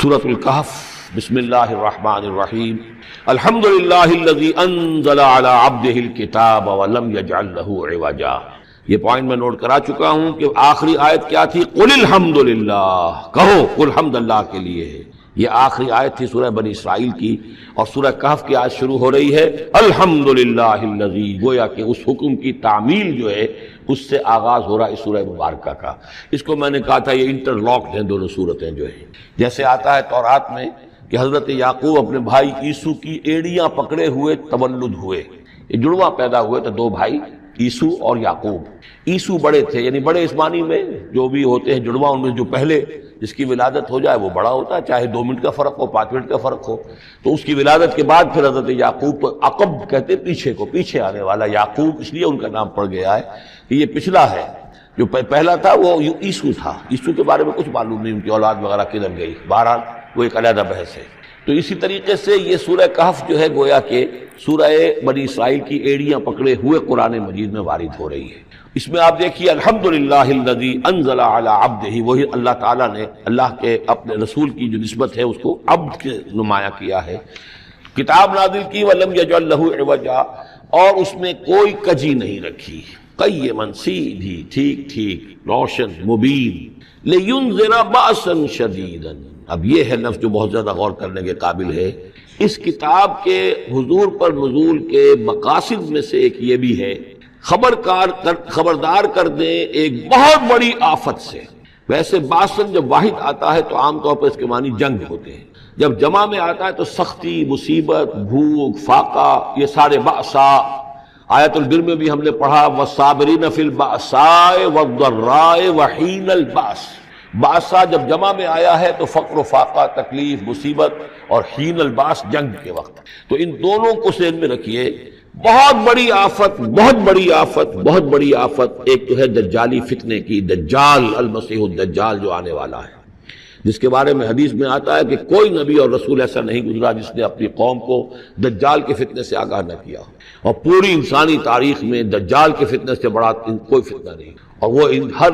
سورۃ الکہف۔ بسم اللہ الرحمن الرحیم۔ الحمد للہ الذی انزل علی عبدہ الکتاب ولم یجعل لہ عوجا۔ یہ پوائنٹ میں نوٹ کرا چکا ہوں کہ آخری آیت کیا تھی؟ قل الحمد للہ، کہو قل حمد اللہ کے لیے ہے۔ یہ آخری آیت تھی سورہ بنی اسرائیل کی، اور سورہ کہف کی آیت شروع ہو رہی ہے الحمد للہ الذی، گویا کہ اس حکم کی تعمیل جو ہے اس سے آغاز ہو رہا ہے اس سورہ مبارکہ کا۔ اس کو میں نے کہا تھا یہ انٹر لاکڈ ہیں دونوں صورتیں جو ہیں، جیسے آتا ہے تورات میں کہ حضرت یعقوب اپنے بھائی عیسو کی ایڑیاں پکڑے ہوئے تولد ہوئے، یہ جڑواں پیدا ہوئے تو دو بھائی عیسو اور یعقوب۔ عیسو بڑے تھے، یعنی بڑے اس معنی میں جو بھی ہوتے ہیں جڑواں، ان میں جو پہلے جس کی ولادت ہو جائے وہ بڑا ہوتا ہے، چاہے 2 منٹ کا فرق ہو 5 منٹ کا فرق ہو۔ تو اس کی ولادت کے بعد پھر حضرت یعقوب کو عقب کہتے پیچھے کو، پیچھے آنے والا یعقوب، اس لیے ان کا نام پڑ گیا ہے کہ یہ پچھلا ہے۔ جو پہلا تھا وہ عیسو تھا، عیسو کے بارے میں کچھ معلوم نہیں ان کی اولاد وغیرہ کدھر گئی، بہرحال وہ ایک علیحدہ بحث ہے۔ تو اسی طریقے سے یہ سورہ کہف جو ہے گویا کہ سورہ بنی اسرائیل کی ایڑیاں پکڑے ہوئے قرآن مجید میں وارد ہو رہی ہے۔ اس میں آپ دیکھیے الحمدللہ الذی انزل علی عبدہ، وہی اللہ تعالیٰ نے اللہ کے اپنے رسول کی جو نسبت ہے اس کو عبد کے نمایاں کیا ہے، کتاب نازل کی ولم یجعل لہ عوجا، اور اس میں کوئی کجی نہیں رکھی، قیما، سیدھی، ٹھیک ٹھیک، روشن، مبین، لینذر بأسا شدیدا۔ اب یہ ہے لفظ جو بہت زیادہ غور کرنے کے قابل ہے۔ اس کتاب کے حضور پر نزول کے مقاصد میں سے ایک یہ بھی ہے خبردار کر دیں ایک بہت بڑی آفت سے۔ ویسے باسن جب واحد آتا ہے تو عام طور پر اس کے معنی جنگ ہوتے ہیں، جب جمع میں آتا ہے تو سختی، مصیبت، بھوک، فاقہ، یہ سارے بأسا۔ آیت البر میں بھی ہم نے پڑھا والصابرین فی البأساء والضراء وحین البأس۔ باسا جب جمع میں آیا ہے تو فقر و فاقہ، تکلیف، مصیبت، اور حین الباس جنگ کے وقت۔ تو ان دونوں کو ذہن میں رکھیے، بہت بڑی آفت، بہت بڑی آفت، بہت بڑی آفت ایک تو ہے دجالی فتنے کی، دجال المسیح الدجال جو آنے والا ہے، جس کے بارے میں حدیث میں آتا ہے کہ کوئی نبی اور رسول ایسا نہیں گزرا جس نے اپنی قوم کو دجال کے فتنے سے آگاہ نہ کیا ہو، اور پوری انسانی تاریخ میں دجال کے فتنے سے بڑا کوئی فتنہ نہیں، اور وہ ہر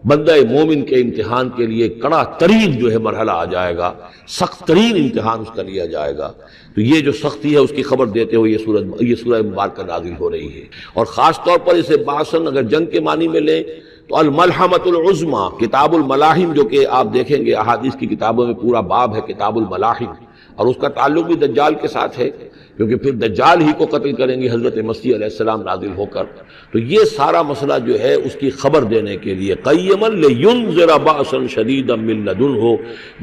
بندہ مومن کے امتحان کے لیے کڑا ترین جو ہے مرحلہ آ جائے گا، سخت ترین امتحان اس کا لیا جائے گا۔ تو یہ جو سختی ہے اس کی خبر دیتے ہوئے یہ سورہ مبارکہ نازل ہو رہی ہے، اور خاص طور پر اسے باسن اگر جنگ کے معنی میں لیں تو الملحمۃ العظمیٰ، کتاب الملاحم، جو کہ آپ دیکھیں گے احادیث کی کتابوں میں پورا باب ہے کتاب الملاحم، اور اس کا تعلق بھی دجال کے ساتھ ہے، کیونکہ پھر دجال ہی کو قتل کریں گے حضرت مسیح علیہ السلام نازل ہو کر۔ تو یہ سارا مسئلہ جو ہے اس کی خبر دینے کے لیے قیما لینذر بأسا شدیدا من لدنہ،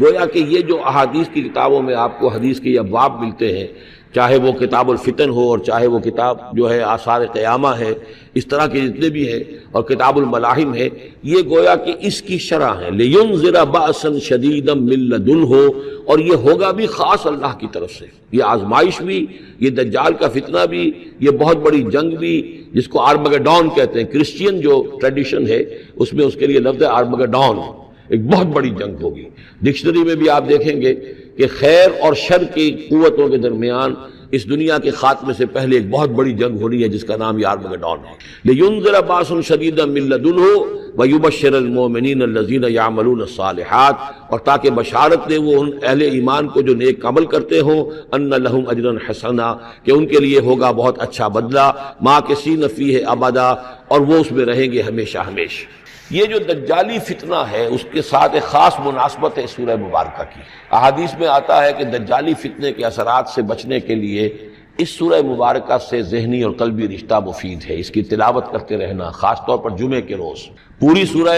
گویا کہ یہ جو احادیث کی کتابوں میں آپ کو حدیث کے ابواب ملتے ہیں، چاہے وہ کتاب الفتن ہو اور چاہے وہ کتاب جو ہے آثار قیامہ ہے، اس طرح کے جتنے بھی ہیں، اور کتاب الملاحم ہے، یہ گویا کہ اس کی شرح ہے لینذر بأسا شدیدا من لدنہ، اور یہ ہوگا بھی خاص اللہ کی طرف سے، یہ آزمائش بھی، یہ دجال کا فتنہ بھی، یہ بہت بڑی جنگ بھی، جس کو آرمگڈون کہتے ہیں، کرسچین جو ٹریڈیشن ہے اس میں اس کے لیے لفظ ہے آرمگڈون، ایک بہت بڑی جنگ ہوگی۔ ڈکشنری میں بھی آپ دیکھیں گے کہ خیر اور شر کی قوتوں کے درمیان اس دنیا کے خاتمے سے پہلے ایک بہت بڑی جنگ ہونی ہے جس کا نام یہ آرمگڈون ہے۔ لینذر بأسا شدیدا من لدنہ ویبشر المؤمنین الذین یعملون الصالحات، اور تاکہ بشارت دے وہ ان اہل ایمان کو جو نیک عمل کرتے ہوں، ان لہم اجرا حسنا، کہ ان کے لیے ہوگا بہت اچھا بدلہ، ماکثین فیہ ابدا، اور وہ اس میں رہیں گے ہمیشہ ہمیشہ۔ یہ جو دجالی فتنہ ہے اس کے ساتھ ایک خاص مناسبت ہے سورہ مبارکہ کی۔ احادیث میں آتا ہے کہ دجالی فتنے کے اثرات سے بچنے کے لیے اس سورہ مبارکہ سے ذہنی اور قلبی رشتہ مفید ہے، اس کی تلاوت کرتے رہنا، خاص طور پر جمعے کے روز پوری سورہ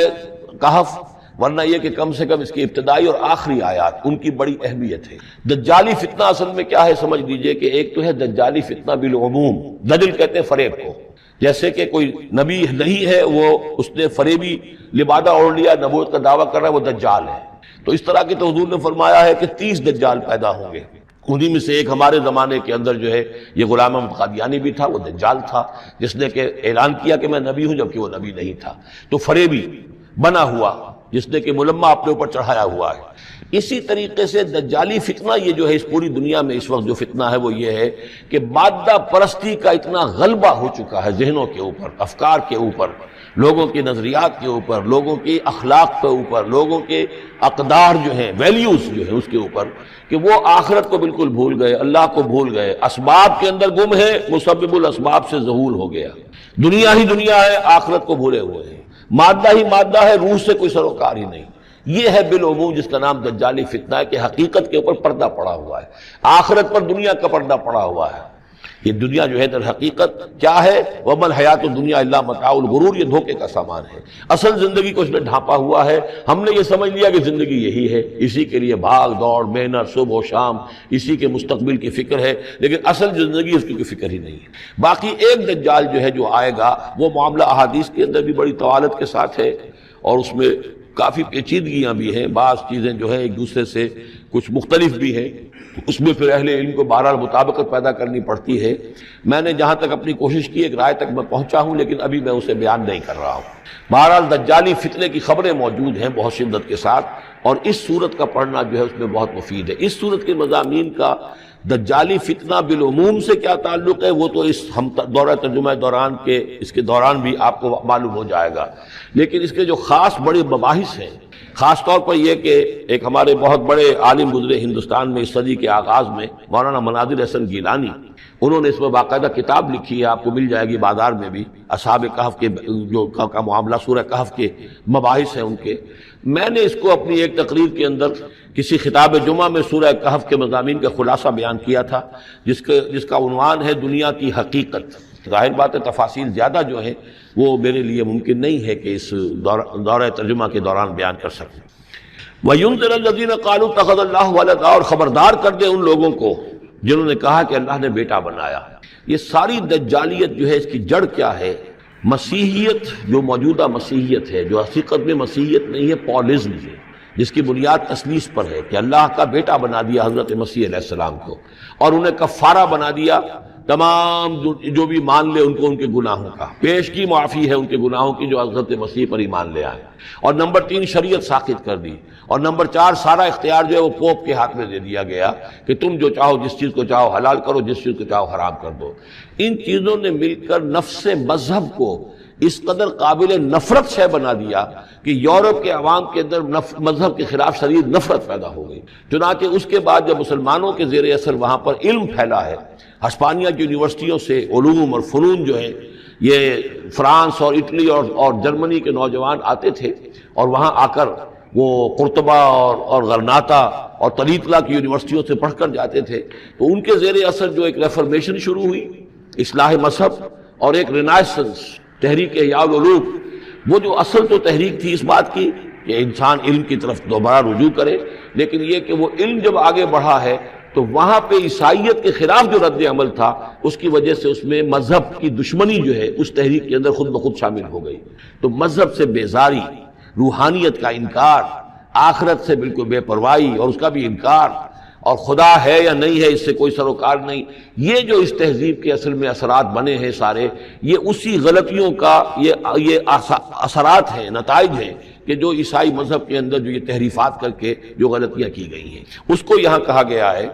کہف، ورنہ یہ کہ کم سے کم اس کی ابتدائی اور آخری آیات ان کی بڑی اہمیت ہے۔ دجالی فتنہ اصل میں کیا ہے سمجھ لیجئے کہ ایک تو ہے دجالی فتنہ بالعموم، دجل کہتے ہیں فریب کو، جیسے کہ کوئی نبی نہیں ہے وہ اس نے فریبی لبادہ اوڑھ لیا، نبوت کا دعویٰ کر رہا ہے، وہ دجال ہے۔ تو اس طرح کی تو حضور نے فرمایا ہے کہ 30 دجال پیدا ہوں گے، انہی میں سے ایک ہمارے زمانے کے اندر جو ہے یہ غلام احمد قادیانی بھی تھا، وہ دجال تھا جس نے کہ اعلان کیا کہ میں نبی ہوں جبکہ وہ نبی نہیں تھا۔ تو فریبی بنا ہوا جس نے کہ ملمہ اپنے اوپر چڑھایا ہوا ہے۔ اسی طریقے سے دجالی فتنہ یہ جو ہے اس پوری دنیا میں اس وقت جو فتنہ ہے وہ یہ ہے کہ مادہ پرستی کا اتنا غلبہ ہو چکا ہے ذہنوں کے اوپر، افکار کے اوپر، لوگوں کے نظریات کے اوپر، لوگوں کے اخلاق کے اوپر، لوگوں کے اقدار جو ہیں، ویلیوز جو ہیں اس کے اوپر، کہ وہ آخرت کو بالکل بھول گئے، اللہ کو بھول گئے، اسباب کے اندر گم ہے، مسبب الاسباب سے ذہول ہو گیا، دنیا ہی دنیا ہے، آخرت کو بھولے ہوئے ہیں، مادہ ہی مادہ ہے، روح سے کوئی سروکار ہی نہیں۔ یہ ہے بالعموم جس کا نام دجالی فتنہ ہے، کہ حقیقت کے اوپر پردہ پڑا ہوا ہے، آخرت پر دنیا کا پردہ پڑا ہوا ہے۔ یہ دنیا جو ہے در حقیقت کیا ہے؟ وَمَا الْحَيَاةُ الدُّنْيَا إِلَّا مَتَاعُ الْغُرُورِ، یہ دھوکے کا سامان ہے۔ اصل زندگی کو اس نے ڈھانپا ہوا ہے، ہم نے یہ سمجھ لیا کہ زندگی یہی ہے، اسی کے لیے بھاگ دوڑ محنت صبح و شام، اسی کے مستقبل کی فکر ہے، لیکن اصل زندگی اس کی کوئی فکر ہی نہیں ہے۔ باقی ایک دجال جو ہے جو آئے گا، وہ معاملہ احادیث کے اندر بھی بڑی طوالت کے ساتھ ہے، اور اس میں کافی پیچیدگیاں بھی ہیں، بعض چیزیں جو ہیں ایک دوسرے سے کچھ مختلف بھی ہیں، اس میں پھر اہل علم کو بہرحال مطابقت پیدا کرنی پڑتی ہے۔ میں نے جہاں تک اپنی کوشش کی ایک رائے تک میں پہنچا ہوں، لیکن ابھی میں اسے بیان نہیں کر رہا ہوں۔ بہرحال دجالی فتنے کی خبریں موجود ہیں بہت شدت کے ساتھ، اور اس صورت کا پڑھنا جو ہے اس میں بہت مفید ہے۔ اس صورت کے مضامین کا دجالی فتنہ بالعموم سے کیا تعلق ہے وہ تو اس ہم دورہ ترجمہ دوران کے اس کے دوران بھی آپ کو معلوم ہو جائے گا، لیکن اس کے جو خاص بڑے مباحث ہیں، خاص طور پر یہ کہ ایک ہمارے بہت بڑے عالم گزرے ہندوستان میں اس صدی کے آغاز میں، مولانا مناظر حسن گیلانی، انہوں نے اس میں باقاعدہ کتاب لکھی ہے، آپ کو مل جائے گی بازار میں بھی، اصحاب کہف کے جو کا معاملہ سورہ کہف کے مباحث ہیں ان کے۔ میں نے اس کو اپنی ایک تقریر کے اندر کسی خطاب جمعہ میں سورہ کہف کے مضامین کا خلاصہ بیان کیا تھا، جس کا عنوان ہے دنیا کی حقیقت۔ ظاہر بات ہے تفاصیل زیادہ جو ہیں وہ میرے لیے ممکن نہیں ہے کہ اس دورہ ترجمہ کے دوران بیان کر سکوں۔ وَيُنذِرَ الَّذِينَ قَالُوا اتَّخَذَ اللَّهُ وَلَدًا، اور خبردار کر دے ان لوگوں کو جنہوں نے کہا کہ اللہ نے بیٹا بنایا۔ یہ ساری دجالیت جو ہے اس کی جڑ کیا ہے؟ مسیحیت، جو موجودہ مسیحیت ہے، جو حقیقت میں مسیحیت نہیں ہے، پالزم ہے، جس کی بنیاد تثلیث پر ہے کہ اللہ کا بیٹا بنا دیا حضرت مسیح علیہ السلام کو، اور انہیں کفارہ بنا دیا تمام جو بھی مان لے ان کو ان کے گناہوں کا، پیش کی معافی ہے ان کے گناہوں کی جو حضرت مسیح پر ایمان لے آئے، اور نمبر 3 شریعت ساقط کر دی، اور نمبر 4 سارا اختیار جو ہے وہ پوپ کے ہاتھ میں دے دیا گیا کہ تم جو چاہو جس چیز کو چاہو حلال کرو، جس چیز کو چاہو حرام کر دو۔ ان چیزوں نے مل کر نفس مذہب کو اس قدر قابل نفرت شے بنا دیا کہ یورپ کے عوام کے اندر مذہب کے خلاف شدید نفرت پیدا ہو گئی۔ چنانچہ اس کے بعد جب مسلمانوں کے زیر اثر وہاں پر علم پھیلا ہے، ہسپانیہ کی یونیورسٹیوں سے علوم اور فنون جو ہیں یہ فرانس اور اٹلی اور جرمنی کے نوجوان آتے تھے، اور وہاں آ کر وہ قرطبہ اور غرناطہ اور طلیطلہ کی یونیورسٹیوں سے پڑھ کر جاتے تھے، تو ان کے زیر اثر جو ایک ریفرمیشن شروع ہوئی، اصلاح مذہب، اور ایک رینائسنس، تحریک احیاء العلوم، وہ جو اصل تو تحریک تھی اس بات کی کہ انسان علم کی طرف دوبارہ رجوع کرے، لیکن یہ کہ وہ علم جب آگے بڑھا ہے تو وہاں پہ عیسائیت کے خلاف جو رد عمل تھا اس کی وجہ سے اس میں مذہب کی دشمنی جو ہے اس تحریک کے اندر خود بخود شامل ہو گئی۔ تو مذہب سے بیزاری، روحانیت کا انکار، آخرت سے بالکل بے پرواہی اور اس کا بھی انکار، اور خدا ہے یا نہیں ہے اس سے کوئی سروکار نہیں، یہ جو اس تہذیب کے اصل میں اثرات بنے ہیں سارے، یہ اسی غلطیوں کا یہ اثرات ہیں، نتائج ہیں کہ جو عیسائی مذہب کے اندر جو یہ تحریفات کر کے جو غلطیاں کی گئی ہیں، اس کو یہاں کہا گیا ہے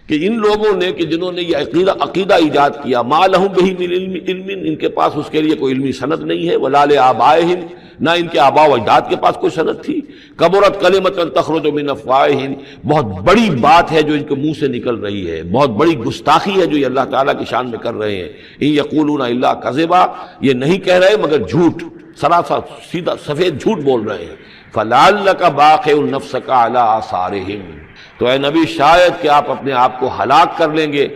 کہ ان لوگوں نے کہ جنہوں نے یہ عقیدہ ایجاد کیا، ما لہم بہ من علم، ان کے پاس اس کے لیے کوئی علمی سند نہیں ہے، ولا لآبائہم، نہ ان کے آباء و اجداد کے پاس کوئی سند تھی، کبرت کلمۃ تخرج من افواہہم، بہت بڑی بات ہے جو ان کے منہ سے نکل رہی ہے، بہت بڑی گستاخی ہے جو یہ اللہ تعالیٰ کی شان میں کر رہے ہیں، ان یقولون الا کذبا، یہ نہیں کہہ رہے مگر جھوٹ، سراسر سیدھا سفید جھوٹ بول رہے ہیں، فلعلک باخع نفسک علی آثارہم، تو اے نبی شاید کہ آپ اپنے آپ کو ہلاک کر لیں گے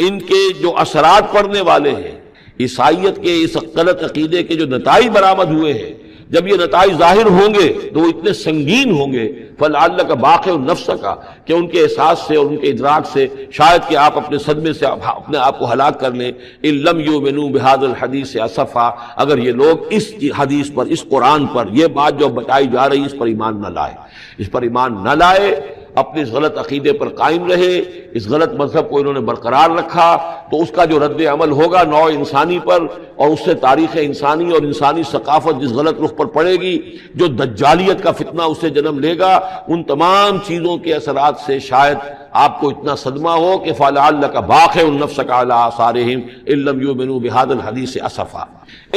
ان کے جو اثرات پڑنے والے ہیں، عیسائیت کے اس غلط عقیدے کے جو نتائج برآمد ہوئے ہیں، جب یہ نتائج ظاہر ہوں گے تو وہ اتنے سنگین ہوں گے، فلعلک باخع نفسک، کہ ان کے احساس سے اور ان کے ادراک سے شاید کہ آپ اپنے صدمے سے اپنے آپ کو ہلاک کر لیں، ان لم یؤمنوا بہذا الحدیث اسفا، اگر یہ لوگ اس حدیث پر، اس قرآن پر، یہ بات جو بتائی جا رہی اس پر ایمان نہ لائے، اس پر ایمان نہ لائے، اپنے اس غلط عقیدے پر قائم رہے، اس غلط مذہب کو انہوں نے برقرار رکھا، تو اس کا جو رد عمل ہوگا نوع انسانی پر، اور اس سے تاریخ انسانی اور انسانی ثقافت جس غلط رخ پر پڑے گی، جو دجالیت کا فتنہ اسے جنم لے گا، ان تمام چیزوں کے اثرات سے شاید آپ کو اتنا صدمہ ہو کہ فَلَعَلَّكَ بَاخِعٌ نَفْسَكَ عَلَىٰ آثَارِهِمْ إِن لَّمْ يُؤْمِنُوا بِهَٰذَا الْحَدِيثِ أَسَفًا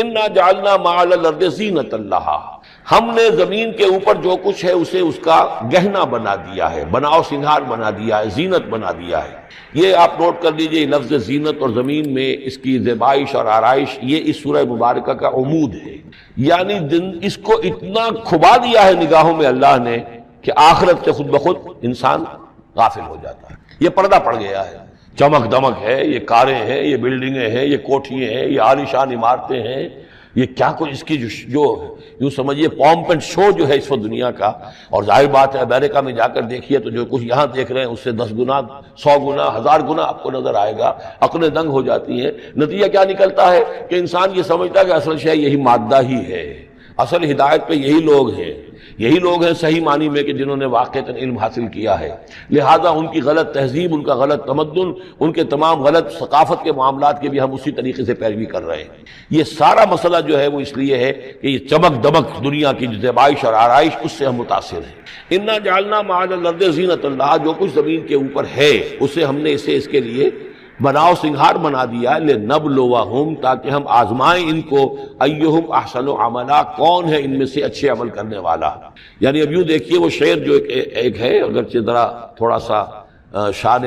إِنَّا جَعَلْنَا مَا عَلَى الْأَرْضِ زِينَةً لَّهَا، ہم نے زمین کے اوپر جو کچھ ہے اسے اس کا گہنا بنا دیا ہے، بناؤ سنگھار بنا دیا ہے، زینت بنا دیا ہے۔ یہ آپ نوٹ کر لیجئے، لفظ زینت اور زمین میں اس کی زیبائش اور آرائش، یہ اس سورہ مبارکہ کا عمود ہے، یعنی اس کو اتنا کھبا دیا ہے نگاہوں میں اللہ نے کہ آخرت سے خود بخود انسان غافل ہو جاتا ہے۔ یہ پردہ پڑ گیا ہے، چمک دمک ہے، یہ کاریں ہیں، یہ بلڈنگیں ہیں، یہ کوٹھیاں ہیں، یہ عالیشان عمارتیں ہیں، یہ کیا کچھ اس کی جو یوں سمجھیے پومپ اینڈ شو جو ہے اس وقت دنیا کا، اور ظاہر بات ہے امریکہ میں جا کر دیکھیے تو جو کچھ یہاں دیکھ رہے ہیں اس سے 10 گنا 100 گنا 1000 گنا آپ کو نظر آئے گا، عقلیں دنگ ہو جاتی ہیں۔ نتیجہ کیا نکلتا ہے کہ انسان یہ سمجھتا ہے کہ اصل شے یہی مادہ ہی ہے، اصل ہدایت پہ یہی لوگ ہیں، یہی لوگ ہیں صحیح معنی میں کہ جنہوں نے واقعتاً علم حاصل کیا ہے، لہذا ان کی غلط تہذیب، ان کا غلط تمدن، ان کے تمام غلط ثقافت کے معاملات کے بھی ہم اسی طریقے سے پیروی کر رہے ہیں۔ یہ سارا مسئلہ جو ہے وہ اس لیے ہے کہ یہ چمک دمک دنیا کی جو زیبائش اور آرائش، اس سے ہم متاثر ہیں۔ انا جعلنا ما علی الارض زینۃ اللہ، جو کچھ زمین کے اوپر ہے اسے ہم نے اسے اس کے لیے بناؤ سنگھار بنا دیا، لنبلوہم، تاکہ ہم آزمائیں ان کو، ایہم احسن عملا، کون ہے ان میں سے اچھے عمل کرنے والا۔ یعنی اب یوں دیکھیے وہ شعر جو ایک ہے، اگرچہ ذرا تھوڑا سا شان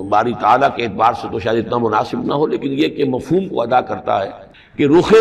باری تعالیٰ کے اعتبار سے تو شاید اتنا مناسب نہ ہو، لیکن یہ کہ مفہوم کو ادا کرتا ہے کہ رخ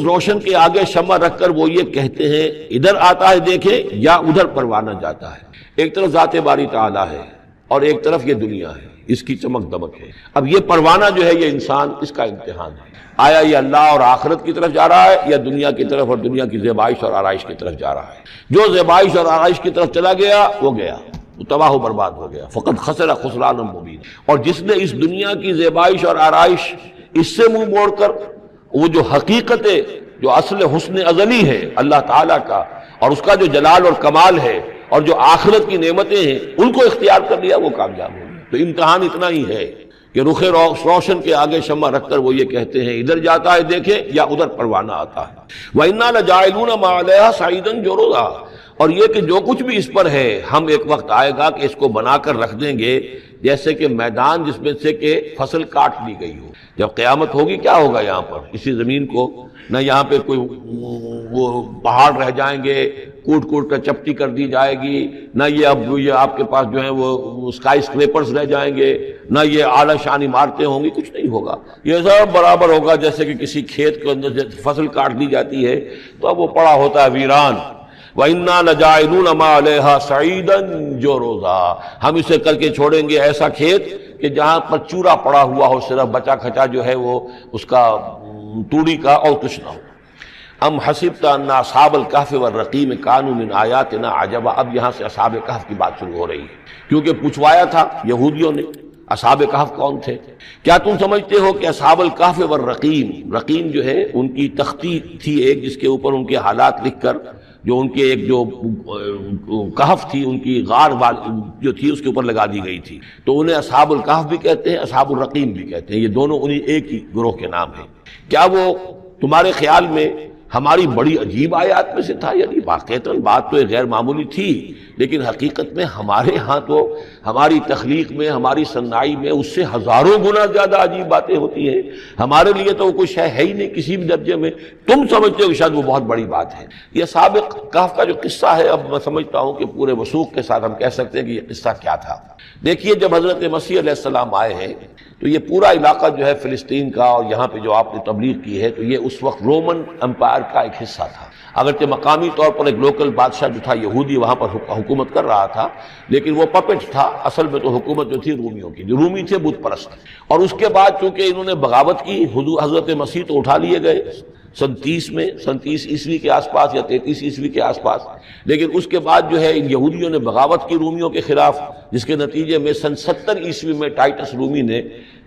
روشن کے آگے شمع رکھ کر وہ یہ کہتے ہیں ادھر آتا ہے دیکھیں یا ادھر پروانہ جاتا ہے۔ ایک طرف ذات باری تعالیٰ ہے اور ایک طرف یہ دنیا ہے، اس کی چمک دمک ہے۔ اب یہ پروانہ جو ہے یہ انسان، اس کا امتحان ہے، آیا یہ اللہ اور آخرت کی طرف جا رہا ہے یا دنیا کی طرف اور دنیا کی زیبائش اور آرائش کی طرف جا رہا ہے۔ جو زیبائش اور آرائش کی طرف چلا گیا وہ گیا، وہ تباہ و برباد ہو گیا، فقط خسر خسرانا مبین۔ اور جس نے اس دنیا کی زیبائش اور آرائش اس سے منہ موڑ کر وہ جو حقیقت جو اصل حسن ازلی ہے اللہ تعالیٰ کا، اور اس کا جو جلال اور کمال ہے، اور جو آخرت کی نعمتیں ہیں ان کو اختیار کر لیا، وہ کامیاب ہو گیا۔ تو امتحان اتنا ہی ہے کہ رخ روشن کے آگے شمع رکھ کر وہ یہ کہتے ہیں ادھر جاتا ہے دیکھیں یا ادھر پروانہ آتا ہے۔ وَإِنَّا لَجَاعِلُونَ مَا عَلَيْهَا صَعِيدًا جُرُزًا، اور یہ کہ جو کچھ بھی اس پر ہے ہم ایک وقت آئے گا کہ اس کو بنا کر رکھ دیں گے جیسے کہ میدان جس میں سے کہ فصل کاٹ لی گئی ہو۔ جب قیامت ہوگی کیا ہوگا یہاں پر اسی زمین کو، نہ یہاں پہ کوئی وہ پہاڑ رہ جائیں گے کوٹ کوٹ کر چپٹی کر دی جائے گی، نہ یہ آپ کے پاس جو ہیں وہ اسکائی اسکریپرز رہ جائیں گے، نہ یہ اعلیٰ شان عمارتیں ہوں گی، کچھ نہیں ہوگا۔ یہ سب برابر ہوگا جیسے کہ کسی کھیت کے اندر فصل کاٹ دی جاتی ہے تو اب وہ پڑا ہوتا ہے ویران۔ وَإِنَّا لَجَاعِلُونَ مَا عَلَيْهَا صَعِيدًا جُرُزًا، ہم اسے کر کے چھوڑیں گے ایسا کھیت کہ جہاں پر چورا پڑا ہوا ہو، صرف بچا کھچا جو ہے وہ اس کا توڑی کا، اور کچھ نہ ہو۔ ام حسبت ان اصحاب الکہف والرقیم کانوا من آیاتنا عجبا، اب یہاں سے اصحاب کہف کی بات شروع ہو رہی ہے، کیونکہ پوچھوایا تھا یہودیوں نے اصحاب کہف کون تھے۔ کیا تم سمجھتے ہو کہ اصحاب الکہف والرقیم، رقیم جو ہے ان کی تختی تھی ایک جس کے اوپر ان کے حالات لکھ کر، جو ان کے ایک جو کہف تھی ان کی غار جو تھی اس کے اوپر لگا دی گئی تھی، تو انہیں اصحاب الکہف بھی کہتے ہیں، اصحاب الرقیم بھی کہتے ہیں، یہ دونوں انہیں ایک ہی گروہ کے نام ہیں۔ کیا وہ تمہارے خیال میں ہماری بڑی عجیب آیات میں سے تھا؟ یعنی واقعتاً بات تو غیر معمولی تھی، لیکن حقیقت میں ہمارے ہاں تو ہماری تخلیق میں، ہماری صنائی میں اس سے ہزاروں گنا زیادہ عجیب باتیں ہوتی ہیں، ہمارے لیے تو وہ کچھ ہے ہی نہیں کسی بھی درجے میں، تم سمجھتے ہو کہ شاید وہ بہت بڑی بات ہے۔ یہ سابق کہف کا جو قصہ ہے، اب میں سمجھتا ہوں کہ پورے وثوق کے ساتھ ہم کہہ سکتے ہیں کہ یہ قصہ کیا تھا۔ دیکھیے جب حضرت مسیح علیہ السلام آئے ہیں تو یہ پورا علاقہ جو ہے فلسطین کا، اور یہاں پہ جو آپ نے تبلیغ کی ہے، تو یہ اس وقت رومن امپائر کا ایک حصہ تھا۔ اگرچہ مقامی طور پر ایک لوکل بادشاہ جو تھا یہودی وہاں پر حکومت کر رہا تھا، لیکن وہ پپٹ تھا، اصل میں تو حکومت جو تھی رومیوں کی، جو رومی تھے بت پرست۔ اور اس کے بعد چونکہ انہوں نے بغاوت کی، حضرت مسیح تو اٹھا لیے گئے سن 30 عیسوی کے آس پاس یا 33 عیسوی کے آس پاس، لیکن اس کے بعد جو ہے ان یہودیوں نے بغاوت کی رومیوں کے خلاف، جس کے نتیجے میں سن 70 عیسوی میں ٹائٹس رومی نے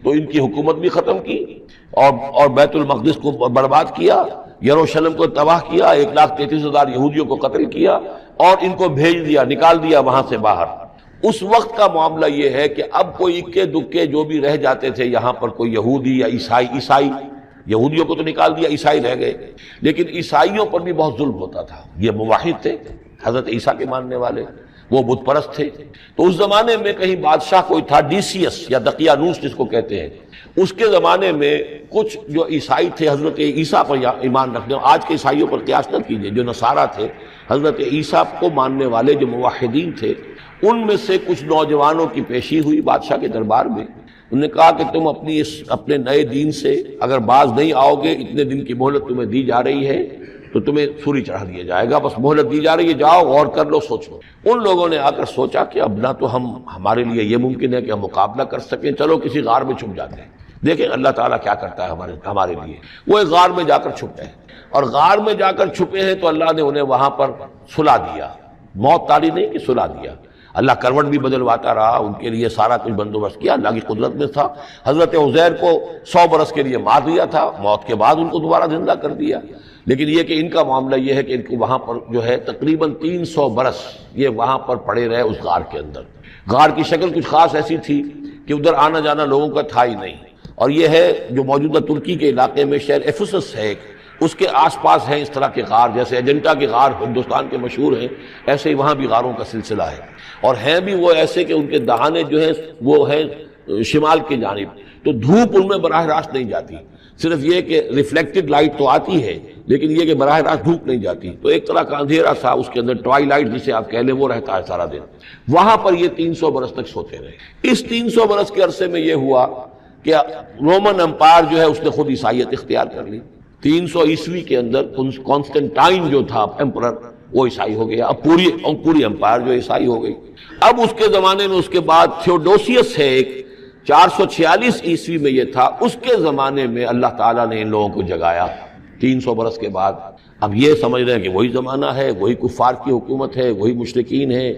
تو ان کی حکومت بھی ختم کی اور بیت المقدس کو برباد کیا، یروشلم کو تباہ کیا، 1,33,000 یہودیوں کو قتل کیا اور ان کو بھیج دیا، نکال دیا وہاں سے باہر۔ اس وقت کا معاملہ یہ ہے کہ اب کوئی اکے دکے جو بھی رہ جاتے تھے یہاں پر، کوئی یہودی یا عیسائی، یہودیوں کو تو نکال دیا، عیسائی رہ گئے، لیکن عیسائیوں پر بھی بہت ظلم ہوتا تھا۔ یہ موحد تھے، حضرت عیسیٰ کے ماننے والے، وہ بت پرست تھے۔ تو اس زمانے میں کہیں بادشاہ کوئی تھا، ڈیسیس یا دقیانوس جس کو کہتے ہیں، اس کے زمانے میں کچھ جو عیسائی تھے حضرت عیسیٰ پر ایمان رکھنے، آج کے عیسائیوں پر قیاس نہ کیجیے، جو نصارہ تھے حضرت عیسیٰ کو ماننے والے جو موحدین تھے، ان میں سے کچھ نوجوانوں کی پیشی ہوئی بادشاہ کے دربار میں۔ انہوں نے کہا کہ تم اپنے نئے دین سے اگر باز نہیں آؤ گے، اتنے دن کی مہلت تمہیں دی جا رہی ہے تو تمہیں سولی چڑھا دیا جائے گا، بس مہلت دی جا رہی ہے، جاؤ غور کر لو، سوچو۔ ان لوگوں نے آ کر سوچا کہ اب نہ تو ہمارے لیے یہ ممکن ہے کہ ہم مقابلہ کر سکیں، چلو کسی غار میں چھپ جاتے ہیں، دیکھیں اللہ تعالیٰ کیا کرتا ہے ہمارے لیے۔ وہ ایک غار میں جا کر چھپے ہیں، اور غار میں جا کر چھپے ہیں تو اللہ نے انہیں وہاں پر سلا دیا، موت طاری نہیں کہ سلا دیا۔ اللہ کروٹ بھی بدلواتا رہا، ان کے لیے سارا کچھ بندوبست کیا، اللہ کی قدرت میں تھا۔ حضرت عزیر کو 100 برس کے لیے مار دیا تھا، موت کے بعد ان کو دوبارہ زندہ کر دیا۔ لیکن یہ کہ ان کا معاملہ یہ ہے کہ ان کو وہاں پر جو ہے تقریباً 300 برس یہ وہاں پر پڑے رہے اس غار کے اندر۔ غار کی شکل کچھ خاص ایسی تھی کہ ادھر آنا جانا لوگوں کا تھا ہی نہیں، اور یہ ہے جو موجودہ ترکی کے علاقے میں شہر ایفسس ہے، اس کے آس پاس ہیں اس طرح کے غار، جیسے ایجنٹا کے غار ہندوستان کے مشہور ہیں، ایسے ہی وہاں بھی غاروں کا سلسلہ ہے، اور ہیں بھی وہ ایسے کہ ان کے دہانے جو ہیں وہ ہیں شمال کی جانب، تو دھوپ ان میں براہ راست نہیں جاتی، صرف یہ کہ ریفلیکٹڈ لائٹ تو آتی ہے لیکن یہ کہ براہ راست دھوپ نہیں جاتی، تو ایک طرح کا اندھیرا سا اس کے اندر، ٹوائی لائٹ جسے آپ کہہ لیں، وہ رہتا ہے سارا دن۔ وہاں پر یہ 300 برس تک سوتے رہے۔ اس 300 برس کے عرصے میں یہ ہوا کہ رومن امپائر جو ہے اس نے خود عیسائیت اختیار کر لی۔ 300 عیسوی کے اندر کانسٹنٹائن جو تھا ایمپرر، وہ عیسائی ہو گیا، اب پوری امپائر جو عیسائی ہو گئی۔ اب اس کے زمانے میں اس کے بعد تھیوڈوسیس ہے ایک، 446 عیسوی میں یہ تھا، اس کے زمانے میں اللہ تعالیٰ نے ان لوگوں کو جگایا 300 برس کے بعد۔ اب یہ سمجھ رہے ہیں کہ وہی زمانہ ہے، وہی کفار کی حکومت ہے، وہی مشرکین ہے۔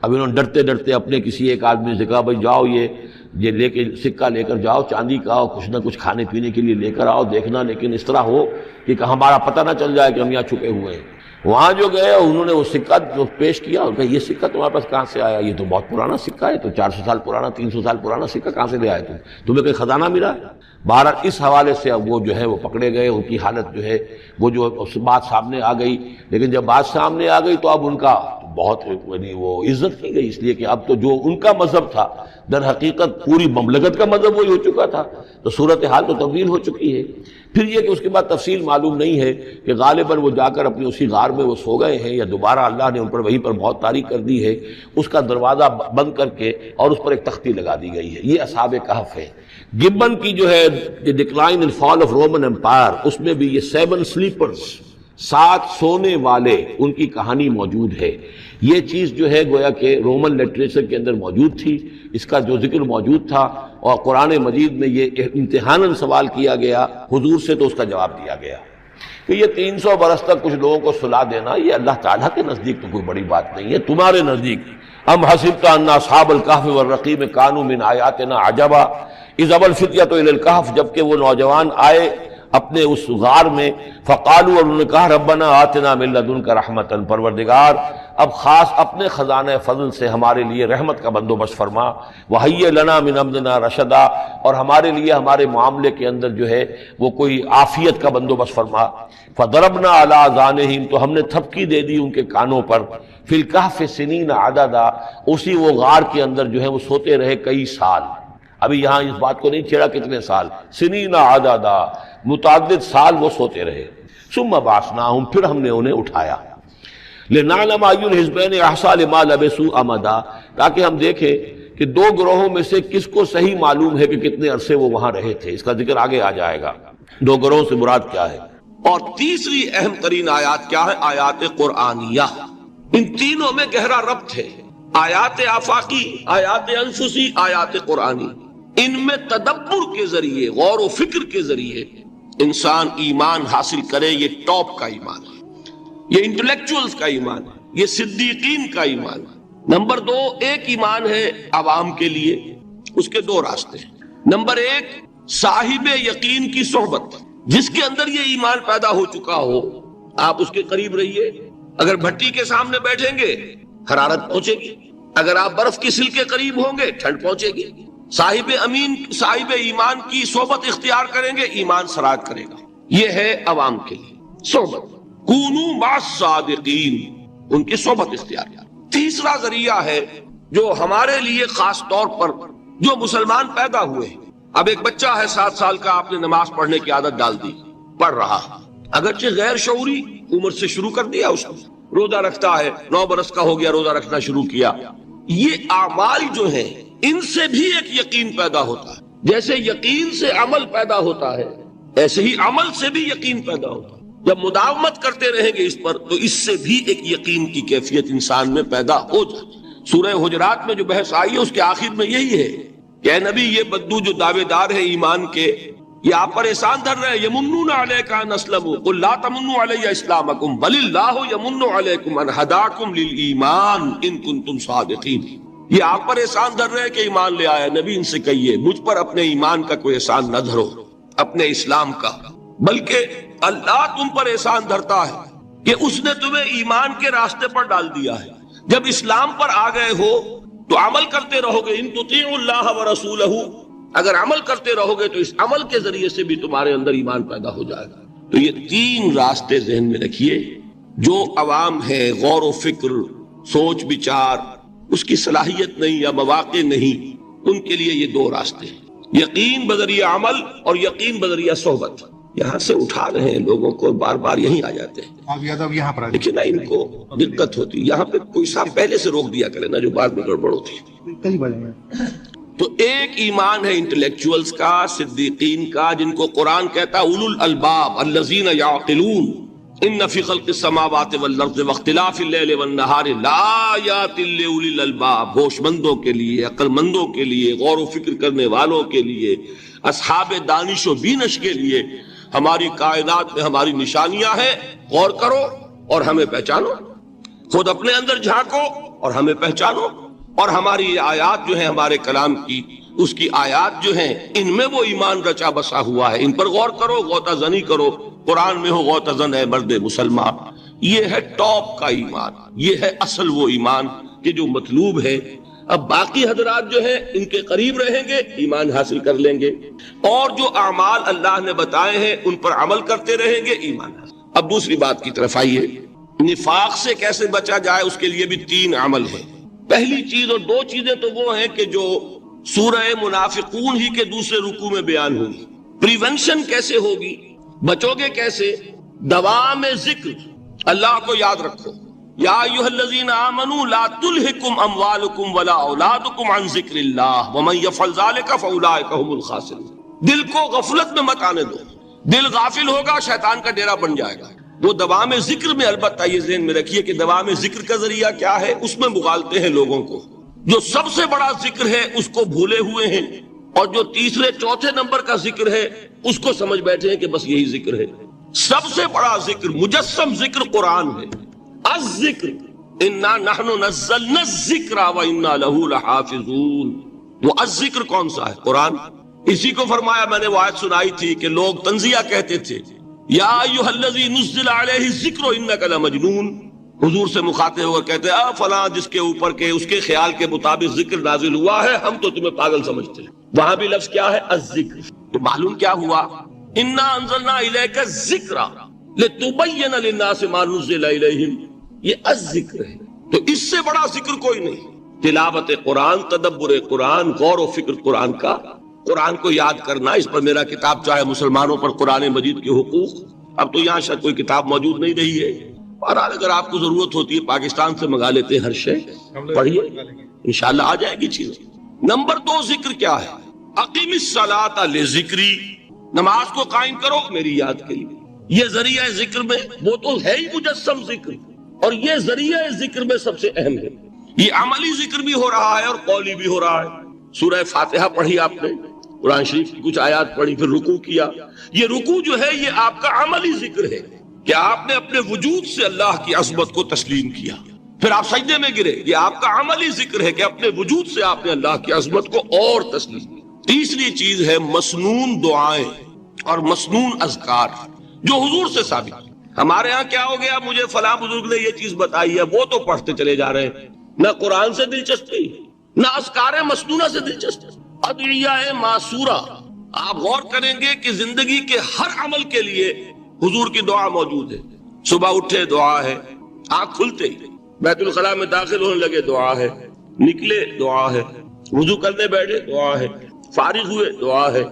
اب انہوں نے ڈرتے ڈرتے اپنے کسی ایک آدمی سے کہا بھائی جاؤ یہ لے کے سکہ لے کر جاؤ، چاندی کا، کچھ نہ کچھ کھانے پینے کے لیے لے کر آؤ، دیکھنا لیکن اس طرح ہو کہ ہمارا پتہ نہ چل جائے کہ ہم یہاں چھپے ہوئے ہیں۔ وہاں جو گئے انہوں نے وہ سکہ جو پیش کیا، اور کہا یہ سکہ تمہارے پاس کہاں سے آیا؟ یہ تو بہت پرانا سکہ ہے، تو 400 سال پرانا، 300 سال پرانا سکہ کہاں سے لے آئے تمہیں کوئی خزانہ ملا ہے؟ بہرحال اس حوالے سے اب وہ جو ہے وہ پکڑے گئے، ان کی حالت جو ہے وہ جو بات سامنے آ گئی۔ لیکن جب بات سامنے آ گئی تو اب ان کا بہت وہ عزت کی گئی، اس لیے کہ اب تو جو ان کا مذہب تھا در حقیقت پوری مملکت کا مذہب وہی ہو چکا تھا، تو صورتحال تو تبدیل ہو چکی ہے۔ پھر یہ کہ اس کے بعد تفصیل معلوم نہیں ہے کہ غالباً وہ جا کر اپنی اسی غار میں وہ سو گئے ہیں، یا دوبارہ اللہ نے ان پر وہیں پر موت طاری کر دی ہے، اس کا دروازہ بند کر کے اور اس پر ایک تختی لگا دی گئی ہے۔ یہ اصحاب کہف ہے۔ گبن کی جو ہے decline and fall of Roman Empire, اس میں بھی یہ 7 سلیپرز، 7 سونے والے، ان کی کہانی موجود ہے۔ یہ چیز جو ہے گویا کہ رومن لٹریچر کے اندر موجود تھی، اس کا جو ذکر موجود تھا، اور قرآن مجید میں یہ امتحاناً سوال کیا گیا حضور سے، تو اس کا جواب دیا گیا کہ یہ 300 برس تک کچھ لوگوں کو سلا دینا، یہ اللہ تعالیٰ کے نزدیک تو کوئی بڑی بات نہیں ہے، تمہارے نزدیک ام حسبت ان اصحاب الکہف والرقیم کانوا من آیاتنا عجبا اذ ابى الفتية الى الکہف، جبکہ وہ نوجوان آئے اپنے اس غار میں، فقالوا، اور انہوں نے کہا ربنا آتنا من لدنک رحمتا، پروردگار اب خاص اپنے خزانہ فضل سے ہمارے لیے رحمت کا بندوبست فرما، وہیئ لنا من امرنا رشدا، اور ہمارے لیے ہمارے معاملے کے اندر جو ہے وہ کوئی عافیت کا بندوبست فرما۔ فضربنا علی آذانہم، تو ہم نے تھپکی دے دی ان کے کانوں پر، فی الکہف سنین عددا، اسی وہ غار کے اندر جو ہے وہ سوتے رہے کئی سال۔ ابھی یہاں اس بات کو نہیں چھیڑا کتنے سال، سنین عددا، متعدد سال وہ سوتے رہے۔ ثم بعثناہم، پھر ہم نے انہیں اٹھایا، لنعلم ای الحزبین احصیٰ لما لبثوا امدا، تاکہ ہم دیکھیں کہ 2 گروہوں میں سے کس کو صحیح معلوم ہے کہ کتنے عرصے وہ وہاں رہے تھے۔ اس کا ذکر آگے آ جائے گا 2 گروہوں سے مراد کیا ہے۔ اور تیسری اہم ترین آیات کیا ہے؟ آیات قرآنیہ۔ ان تینوں میں گہرا ربط ہے، آیات آفاقی، آیات انفسی، آیات قرآنی۔ ان میں تدبر کے ذریعے، غور و فکر کے ذریعے انسان ایمان حاصل کرے، یہ ٹاپ کا ایمان ہے، یہ انٹلیکچوئلز کا ایمان ہے، یہ صدیقین کا ایمان ہے۔ نمبر 2، ایک ایمان ہے عوام کے لیے، اس کے 2 راستے ہیں۔ نمبر 1، صاحب یقین کی صحبت، جس کے اندر یہ ایمان پیدا ہو چکا ہو، آپ اس کے قریب رہیے، اگر بھٹی کے سامنے بیٹھیں گے حرارت پہنچے گی، اگر آپ برف کی سل کے قریب ہوں گے ٹھنڈ پہنچے گی. صاحب امین صاحب ایمان کی صحبت اختیار کریں گے ایمان سراغ کرے گا. یہ ہے عوام کے لیے صحبت. کونوا مع الصادقین، ان کی صحبت اختیار. تیسرا ذریعہ ہے جو ہمارے لیے خاص طور پر جو مسلمان پیدا ہوئے ہیں. اب ایک بچہ ہے 7 سال کا، آپ نے نماز پڑھنے کی عادت ڈال دی، پڑھ رہا، اگرچہ غیر شعوری عمر سے شروع کر دیا اس نے، روزہ رکھتا ہے، 9 برس کا ہو گیا روزہ رکھنا شروع کیا. یہ اعمال جو ہیں ان سے بھی ایک یقین پیدا ہوتا ہے. جیسے یقین سے عمل پیدا ہوتا ہے ایسے ہی عمل سے بھی یقین پیدا ہوتا ہے. جب مداومت کرتے رہیں گے اس پر تو اس سے بھی ایک یقین کی کیفیت انسان میں پیدا ہو جاتی ہے. سورہ حجرات میں جو بحث آئی ہے اس کے آخر میں یہی ہے کہ اے نبی یہ بدو جو دعوے دار ہے ایمان کے، یہ آپ پر احسان دھر رہے ہیں. یمنون علیک ان اسلموا قل لا تمنوا علی اسلامکم بل اللہ یمن علیکم ان ہداکم للایمان ان کنتم صادقین. یہ آپ پر احسان دھر رہے ہیں کہ ایمان لے آیا. نبی ان سے کہیے مجھ پر اپنے ایمان کا کوئی احسان نہ دھرو، اپنے اسلام کا، بلکہ اللہ تم پر احسان دھرتا ہے کہ اس نے تمہیں ایمان کے راستے پر ڈال دیا ہے. جب اسلام پر آ گئے ہو تو عمل کرتے رہو گے. ان تطیعوا اللہ ورسولہ، اگر عمل کرتے رہو گے تو اس عمل کے ذریعے سے بھی تمہارے اندر ایمان پیدا ہو جائے گا. تو یہ 3 راستے ذہن میں رکھیے. جو عوام ہے غور و فکر، سوچ بچار، اس کی صلاحیت نہیں یا مواقع نہیں، ان کے لیے یہ 2 راستے ہیں، یقین بذریعہ عمل اور یقین بذریعہ صحبت. یہاں سے اٹھا رہے ہیں لوگوں کو، بار بار یہیں آ جاتے ہیں، لیکن ان کو دقت ہوتی. یہاں پہ کوئی صاحب پہلے سے روک دیا کرے نا جو بعد میں گڑبڑ ہوتی ہے. تو ایک ایمان ہے انٹلیکچوئلز کا، صدیقین کا، جن کو قرآن کہتا ہے اولو الالباب الذین یعقلون ان فی خلق السماوات والارض واختلاف اللیل والنہار لآیات لأولی الالباب. ہوش مندوں کے لیے، عقل مندوں کے لیے، غور و فکر کرنے والوں کے لیے، اصحاب دانش و بینش کے لیے ہماری کائنات میں ہماری نشانیاں ہیں. غور کرو اور ہمیں پہچانو، خود اپنے اندر جھانکو اور ہمیں پہچانو. اور ہماری یہ آیات جو ہیں ہمارے کلام کی، اس کی آیات جو ہیں ان میں وہ ایمان رچا بسا ہوا ہے. ان پر غور کرو، غوطہ زنی کرو. قرآن میں ہو غوطہ زن ہے مرد مسلمان. یہ ہے ٹاپ کا ایمان، یہ ہے اصل وہ ایمان کہ جو مطلوب ہے. اب باقی حضرات جو ہیں ان کے قریب رہیں گے، ایمان حاصل کر لیں گے، اور جو اعمال اللہ نے بتائے ہیں ان پر عمل کرتے رہیں گے، ایمان حاصل. اب دوسری بات کی طرف آئیے. نفاق سے کیسے بچا جائے اس کے لیے بھی 3 عمل ہیں. پہلی چیز، اور 2 چیزیں تو وہ ہیں کہ جو سورہ منافقون ہی کے دوسرے رکوع میں بیان ہوگی. پریونشن کیسے ہوگی، بچو گے کیسے؟ دوام ذکر، اللہ کو یاد رکھو. یا ایھا الذین آمنوا لا تلہکم اموالکم ولا اولادکم عن ذکر اللہ ومن یفعل ذلک فاولئک هم الخاسرون. دل کو غفلت میں مت آنے دو. دل غافل ہوگا شیطان کا ڈیرا بن جائے گا. وہ دوام ذکر میں، البتہ یہ ذہن میں رکھیے کہ دوام ذکر کا ذریعہ کیا ہے، اس میں مغالتے ہیں لوگوں کو. جو سب سے بڑا ذکر ہے اس کو بھولے ہوئے ہیں، اور جو تیسرے چوتھے نمبر کا ذکر ہے اس کو سمجھ بیٹھے ہیں کہ بس یہی ذکر ہے. سب سے بڑا ذکر، مجسم ذکر قرآن ہے. الذکر انا نحن نزلنا الذکر وانا له لحافظون. وہ الذکر کون سا ہے؟ قرآن. اسی کو فرمایا، میں نے وہ آیت سنائی تھی کہ لوگ تنزیہ کہتے تھے یا ایھا الذی نزل علیہ الذکر انک لمجنون. حضور سے مخاطب ہو کر کہتے ہیں فلاں جس کے اوپر کے اس کے خیال کے مطابق ذکر نازل ہوا ہے، ہم تو تمہیں پاگل سمجھتے ہیں. وہاں بھی لفظ کیا ہے؟ الذکر. تو معلوم کیا ہوا؟ انا انزلنا الیک الذکر لتبین للناس ما نزل الیہم. یہ الذکر ہے. تو اس سے بڑا ذکر کوئی نہیں. تلاوت قرآن، تدبر قرآن، غور و فکر قرآن کا، قرآن کو یاد کرنا. اس پر میرا کتاب چاہے مسلمانوں پر قرآن مجید کے حقوق، اب تو یہاں شاید کوئی کتاب موجود نہیں رہی ہے. بہرحال اگر آپ کو ضرورت ہوتی ہے پاکستان سے منگا لیتے ہیں، ہر شے پڑھیے، انشاءاللہ آ جائے گی چیز. نمبر 2 ذکر کیا ہے؟ اقیم الصلاۃ لذکری. نماز کو قائم کرو میری یاد کے لیے. یہ ذریعہ ذکر میں، وہ تو ہے ہی مجسم ذکر، اور یہ ذریعہ ذکر میں سب سے اہم ہے. یہ عملی ذکر بھی ہو رہا ہے اور قولی بھی ہو رہا ہے. سورہ فاتحہ پڑھی آپ نے، قرآن شریف کی کچھ آیات پڑھی، پھر رکوع کیا. یہ رکوع جو ہے یہ آپ کا عملی ذکر ہے کہ آپ نے اپنے وجود سے اللہ کی عظمت کو تسلیم کیا. پھر آپ سجدے میں گرے، یہ آپ کا عملی ذکر ہے کہ اپنے وجود سے آپ نے اللہ کی عظمت کو اور تسلیم کیا. تیسری چیز ہے مسنون دعائیں اور مسنون اذکار جو حضور سے ثابت. ہمارے ہاں کیا ہو گیا، مجھے فلاں بزرگ نے یہ چیز بتائی ہے، وہ تو پڑھتے چلے جا رہے ہیں. نہ قرآن سے دلچسپی، نہ اذکار مسنونہ سے دلچسپی، ادعیہ معصورہ۔ آپ غور کریں گے کہ زندگی کے ہر عمل کے لیے حضور کی دعا موجود ہے۔ صبح اٹھے دعا ہے، آنکھ کھلتے ہی بیت الخلاء میں داخل ہونے لگے دعا ہے، نکلے دعا ہے، وضو کرنے بیٹھے دعا ہے، فارغ ہوئے دعا ہے،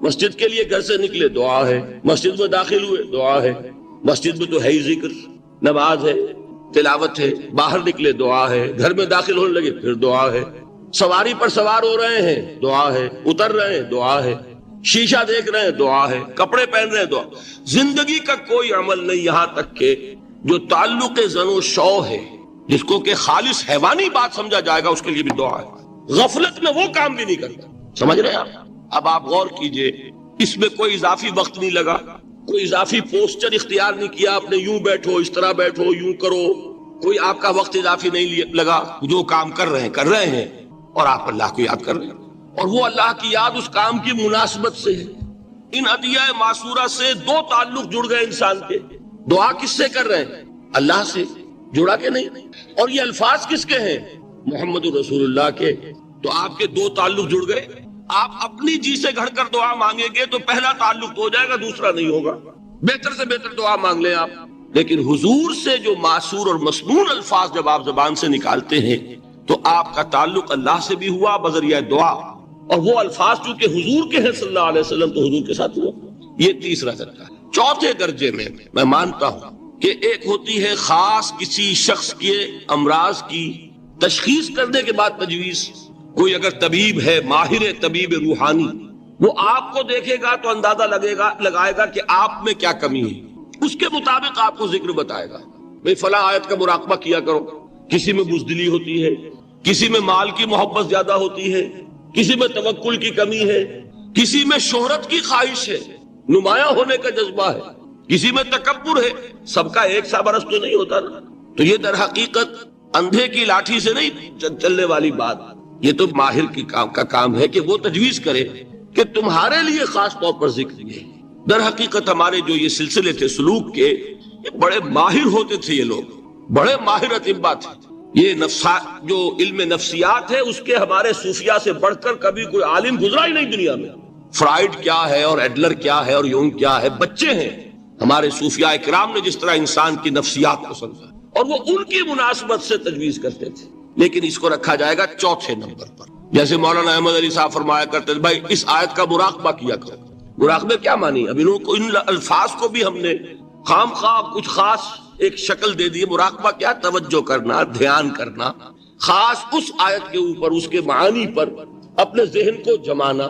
مسجد کے لیے گھر سے نکلے دعا ہے، مسجد میں داخل ہوئے دعا ہے، مسجد میں تو ہے ہی ذکر، نماز ہے، تلاوت ہے، باہر نکلے دعا ہے، گھر میں داخل ہونے لگے پھر دعا ہے، سواری پر سوار ہو رہے ہیں دعا ہے، اتر رہے ہیں دعا ہے، شیشہ دیکھ رہے ہیں دعا ہے، کپڑے پہن رہے ہیں دعا۔ زندگی کا کوئی عمل نہیں یہاں تک کہ جو تعلق زن و شو ہے، جس کو کہ خالص حیوانی بات سمجھا جائے گا، اس کے لیے بھی دعا ہے۔ غفلت میں وہ کام بھی نہیں کرتا، سمجھ رہے ہیں آپ؟ اب آپ غور کیجئے، اس میں کوئی اضافی وقت نہیں لگا، کوئی اضافی پوسچر اختیار نہیں کیا، آپ نے یوں بیٹھو، اس طرح بیٹھو، یوں کرو، کوئی آپ کا وقت اضافی نہیں لگا، جو کام کر رہے ہیں اور آپ اللہ کو یاد کر رہے ہیں، اور وہ اللہ کی یاد اس کام کی مناسبت سے ہے۔ ان ادعیہ معصورہ سے دو تعلق جڑ گئے انسان کے۔ دعا کس سے کر رہے ہیں؟ اللہ سے، جڑا کہ نہیں؟ اور یہ الفاظ کس کے ہیں؟ محمد رسول اللہ کے۔ تو آپ کے دو تعلق جڑ گئے۔ آپ اپنی جی سے گھڑ کر دعا مانگیں گے تو پہلا تعلق تو ہو جائے گا، دوسرا نہیں ہوگا۔ بہتر سے بہتر دعا مانگ لیں آپ، لیکن حضور سے جو معصور اور مسنون الفاظ جب آپ زبان سے نکالتے ہیں تو آپ کا تعلق اللہ سے بھی ہوا بذریعہ دعا، اور وہ الفاظ چونکہ حضور کے ہیں صلی اللہ علیہ وسلم تو حضور کے ساتھ ہوا۔ یہ تیسرا درجہ ہے۔ چوتھے درجے میں مانتا ہوں کہ ایک ہوتی ہے خاص کسی شخص کے امراض کی تشخیص کرنے کے بعد تجویز۔ کوئی اگر طبیب ہے، ماہر طبیب روحانی، وہ آپ کو دیکھے گا تو اندازہ لگائے گا کہ آپ میں کیا کمی ہے، اس کے مطابق آپ کو ذکر بتائے گا۔ بھئی فلاں آیت کا مراقبہ کیا کرو۔ کسی میں بزدلی ہوتی ہے، کسی میں مال کی محبت زیادہ ہوتی ہے، کسی میں توکل کی کمی ہے، کسی میں شہرت کی خواہش ہے، نمایاں ہونے کا جذبہ ہے، کسی میں تکبر ہے۔ سب کا ایک سا برس تو نہیں ہوتا نا۔ تو یہ در حقیقت اندھے کی لاٹھی سے نہیں چلنے والی بات، یہ تو ماہر کی کا کام ہے کہ وہ تجویز کرے کہ تمہارے لیے خاص طور پر ذکر یہ۔ در حقیقت ہمارے جو یہ سلسلے تھے سلوک کے، یہ بڑے ماہر ہوتے تھے، یہ لوگ بڑے ماہر اطباء تھے۔ یہ جو علم نفسیات ہے اس کے ہمارے صوفیاء سے بڑھ کر کبھی کوئی عالم گزرا ہی نہیں دنیا میں۔ فرائیڈ کیا ہے اور ایڈلر کیا ہے اور یونگ کیا ہے، بچے ہیں۔ ہمارے صوفیاء کرام نے جس طرح انسان کی نفسیات کو سمجھا اور وہ ان کی مناسبت سے تجویز کرتے تھے، لیکن اس کو رکھا جائے گا چوتھے نمبر پر۔ جیسے مولانا احمد علی صاحب فرمایا کرتے تھے، بھائی اس آیت کا مراقبہ کیا کرو۔ مراقبہ کیا مانی؟ اب ان الفاظ کو بھی ہم نے خام خواہ کچھ خاص ایک شکل دے دی۔ مراقبہ کیا؟ توجہ کرنا، دھیان کرنا، خاص اس آیت کے اوپر، اس کے معانی پر اپنے ذہن کو جمانا۔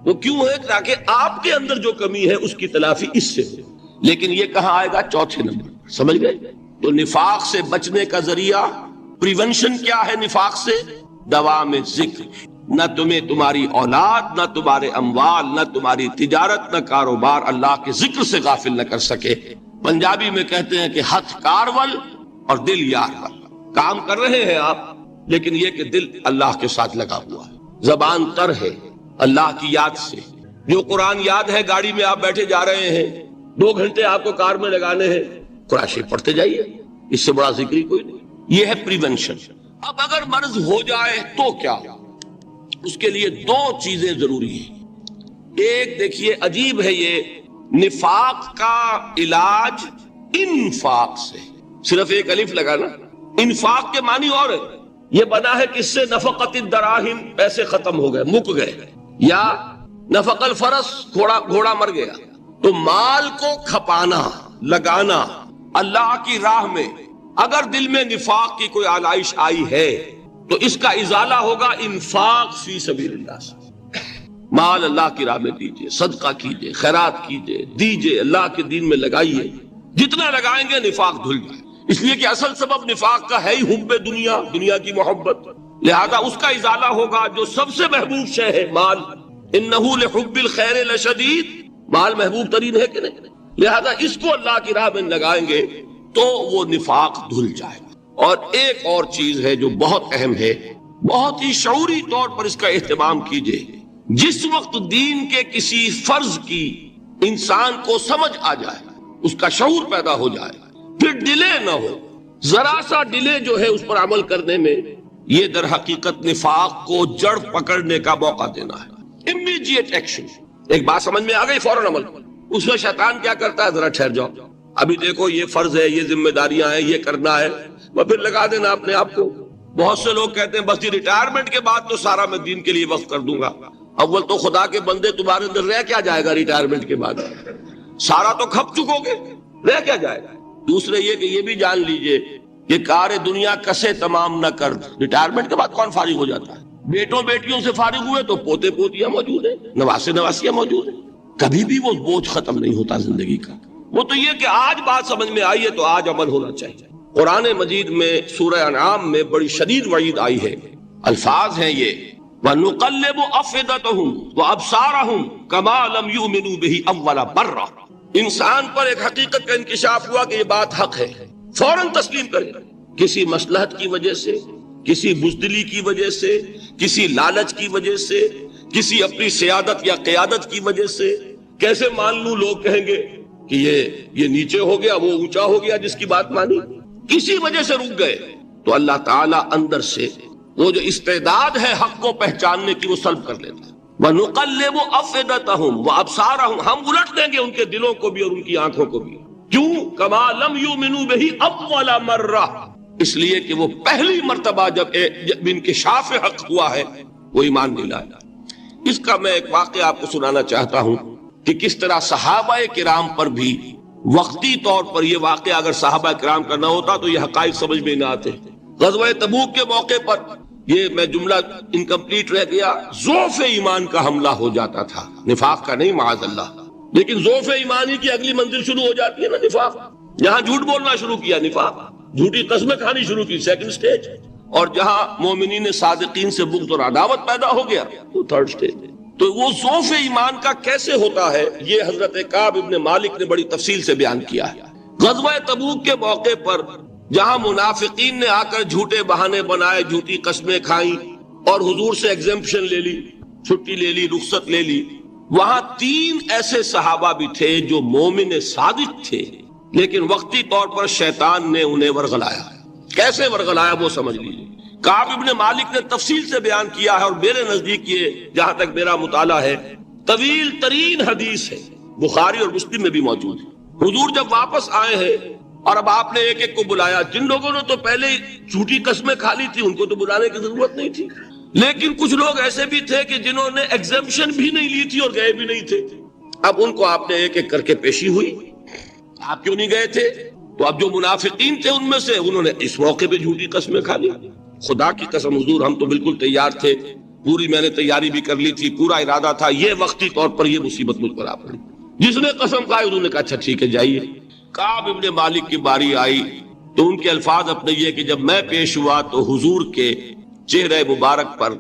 وہ کیوں ہے؟ تاکہ آپ کے اندر جو کمی ہے اس کی تلافی اس سے ہو۔ لیکن یہ کہاں آئے گا؟ چوتھے نمبر، سمجھ گئے؟ تو نفاق سے بچنے کا ذریعہ، پریونشن کیا ہے نفاق سے؟ دوام ذکر۔ نہ تمہیں تمہاری اولاد، نہ تمہارے اموال، نہ تمہاری تجارت، نہ کاروبار اللہ کے ذکر سے غافل نہ کر سکے۔ پنجابی میں کہتے ہیں کہ ہتھ کارول اور دل یار ول۔ کام کر رہے ہیں آپ، لیکن یہ کہ دل اللہ کے ساتھ لگا ہوا ہے، زبان تر ہے اللہ کی یاد سے۔ جو قرآن یاد ہے، گاڑی میں آپ بیٹھے جا رہے ہیں، 2 گھنٹے آپ کو کار میں لگانے ہیں، قرآن شریف پڑھتے جائیے، اس سے بڑا ذکر ہی کوئی نہیں۔ یہ ہے پریونشن۔ اب اگر مرض ہو جائے تو کیا؟ اس کے لیے 2 چیزیں ضروری ہیں۔ ایک دیکھیے، عجیب ہے یہ، نفاق کا علاج انفاق سے، صرف ایک الف لگانا۔ انفاق کے معنی اور ہے، یہ بنا ہے کس سے؟ نفقت الدراہم، پیسے ختم ہو گئے، مک گئے، یا نفق الفرس، گھوڑا مر گیا۔ تو مال کو کھپانا، لگانا اللہ کی راہ میں۔ اگر دل میں نفاق کی کوئی آلائش آئی ہے تو اس کا ازالہ ہوگا انفاق فی سبیل اللہ سے۔ مال اللہ کی راہ میں دیجئے، صدقہ کیجئے، خیرات کیجئے، دیجئے، اللہ کے دین میں لگائیے۔ جتنا لگائیں گے نفاق دھل جائے، اس لیے کہ اصل سبب نفاق کا ہے ہی حب دنیا، دنیا کی محبت۔ لہذا اس کا ازالہ ہوگا جو سب سے محبوب شے ہے، مال۔ انہ لحب الخیر لشدید، مال محبوب ترین ہے کہ نہیں؟ لہذا اس کو اللہ کی راہ میں لگائیں گے تو وہ نفاق دھل جائے گا۔ اور ایک اور چیز ہے جو بہت اہم ہے، بہت ہی شعوری طور پر اس کا اہتمام کیجئے۔ جس وقت دین کے کسی فرض کی انسان کو سمجھ آ جائے، اس کا شعور پیدا ہو جائے، پھر ڈیلے نہ ہو۔ ذرا سا ڈیلے جو ہے اس پر عمل کرنے میں یہ در حقیقت نفاق کو جڑ پکڑنے کا موقع دینا ہے. Immediate action. ایک بات سمجھ میں آ گئی، فوراً عمل. اس میں شیطان کیا کرتا ہے، ذرا ٹھہر جاؤ، ابھی دیکھو یہ فرض ہے، یہ ذمہ داریاں ہیں، یہ کرنا ہے، وہ پھر لگا دینا اپنے آپ کو. بہت سے لوگ کہتے ہیں بس یہ ریٹائرمنٹ کے بعد تو سارا میں دین کے لیے وقف کر دوں گا. اول تو خدا کے بندے تمہارے اندر رہ کیا جائے گا ریٹائرمنٹ کے بعد؟ سارا تو کھپ چکو گے، رہ کیا جائے گا؟ دوسرے یہ کہ یہ بھی جان لیجئے کہ کار دنیا کسے تمام نہ کر. ریٹائرمنٹ کے بعد کون فارغ ہو جاتا ہے؟ بیٹوں بیٹیوں سے فارغ ہوئے تو پوتے پوتیاں موجود ہیں، نواسے نواسیاں موجود ہیں. کبھی بھی وہ بوجھ ختم نہیں ہوتا زندگی کا. وہ تو یہ کہ آج بات سمجھ میں آئی ہے تو آج عمل ہونا چاہیے. قرآن مجید میں سورہ انعام میں بڑی شدید وعید آئی ہے. الفاظ ہیں یہ وَنُقَلِّبُ أَفْئِدَتَهُمْ وَأَبْصَارَهُمْ كَمَا لَمْ يُؤْمِنُوا بِهِ أَوَّلَ مَرَّةٍ. انسان پر ایک حقیقت کا انکشاف ہوا کہ یہ بات حق ہے، فوراً تسلیم کرے. کسی مصلحت کی وجہ سے، کسی بزدلی کی وجہ سے، کسی لالچ کی وجہ سے، کسی اپنی سیادت یا قیادت کی وجہ سے کیسے مان لوں؟ لوگ کہیں گے کہ یہ نیچے ہو گیا، وہ اونچا ہو گیا جس کی بات مانی. کسی وجہ سے رک گئے تو اللہ تعالیٰ اندر سے وہ جو استعداد ہے حق کو پہچاننے کی وہ سلب کر لیتا ہے. وَنُقَلِّبُ أَفْئِدَتَهُمْ وَأَبْصَارَهُمْ. ہم الٹ دیں گے ان کے دلوں کو بھی اور ان کی آنکھوں کو بھی. کیوں؟ كَمَا لَمْ يُؤْمِنُوا بِهِ أَوَّلَ مَرَّةٍ. اس لیے کہ وہ پہلی مرتبہ جب انکشاف حق ہوا ہے وہ ایمان نہیں لایا. اس کا میں ایک واقعہ آپ کو سنانا چاہتا ہوں کہ کس طرح صحابہ کرام پر بھی وقتی طور پر یہ واقعہ اگر صحابہ کرام کا نہ ہوتا تو یہ حقائق سمجھ میں نہ آتے. غزوہ تبوک کے موقع پر یہ میں جملہ انکمپلیٹ رہ گیا، ضعف ایمان کا حملہ ہو جاتا تھا، نفاق کا نہیں معاذ اللہ. لیکن ضعف ایمانی کی اگلی منزل شروع ہو جاتی ہے نا، نفاق. جہاں جھوٹ بولنا شروع کیا نفاق، جھوٹی قسمیں کھانی شروع کی سیکنڈ سٹیج، اور جہاں مومنین صادقین سے بغض اور عداوت پیدا ہو گیا وہ تھرڈ سٹیج. تو وہ ضعف ایمان کا کیسے ہوتا ہے یہ حضرت کعب ابن مالک نے بڑی تفصیل سے بیان کیا ہے. غزوہ تبوک کے موقع پر جہاں منافقین نے آ کر جھوٹے بہانے بنائے، جھوٹی قسمیں کھائیں اور حضور سے ایگزمپشن لے لی، چھٹی لے لی، رخصت لے لی، وہاں 3 ایسے صحابہ بھی تھے جو مومن صادق تھے، لیکن وقتی طور پر شیطان نے انہیں ورغلایا. کیسے ورغلایا وہ سمجھ لیجیے. کعب ابن مالک نے تفصیل سے بیان کیا ہے، اور میرے نزدیک یہ جہاں تک میرا مطالعہ ہے طویل ترین حدیث ہے، بخاری اور مسلم میں بھی موجود ہے. حضور جب واپس آئے ہیں اور اب آپ نے ایک ایک کو بلایا. جن لوگوں نے تو پہلے جھوٹی قسمیں کھا لی تھی ان کو تو بلانے کی ضرورت نہیں تھی، لیکن کچھ لوگ ایسے بھی تھے کہ جنہوں نے ایگزمپشن بھی نہیں لی تھی اور گئے بھی نہیں تھے. اب ان کو آپ نے ایک ایک کر کے پیشی ہوئی. آپ کیوں نہیں گئے تھے؟ تو اب جو منافقین تھے ان میں سے انہوں نے اس موقع پہ جھوٹی قسمیں کھا لی. خدا کی قسم حضور ہم تو بالکل تیار تھے، پوری میں نے تیاری بھی کر لی تھی، پورا ارادہ تھا، یہ وقتی طور پر یہ مصیبت مجھ پر آ پڑی. جس نے قسم کھائی انہوں نے کہا اچھا ٹھیک ہے جائیے. کعب ابن مالک کی باری آئی تو ان کے الفاظ اپنے یہ کہ جب میں پیش ہوا تو حضور کے چہرے مبارک پر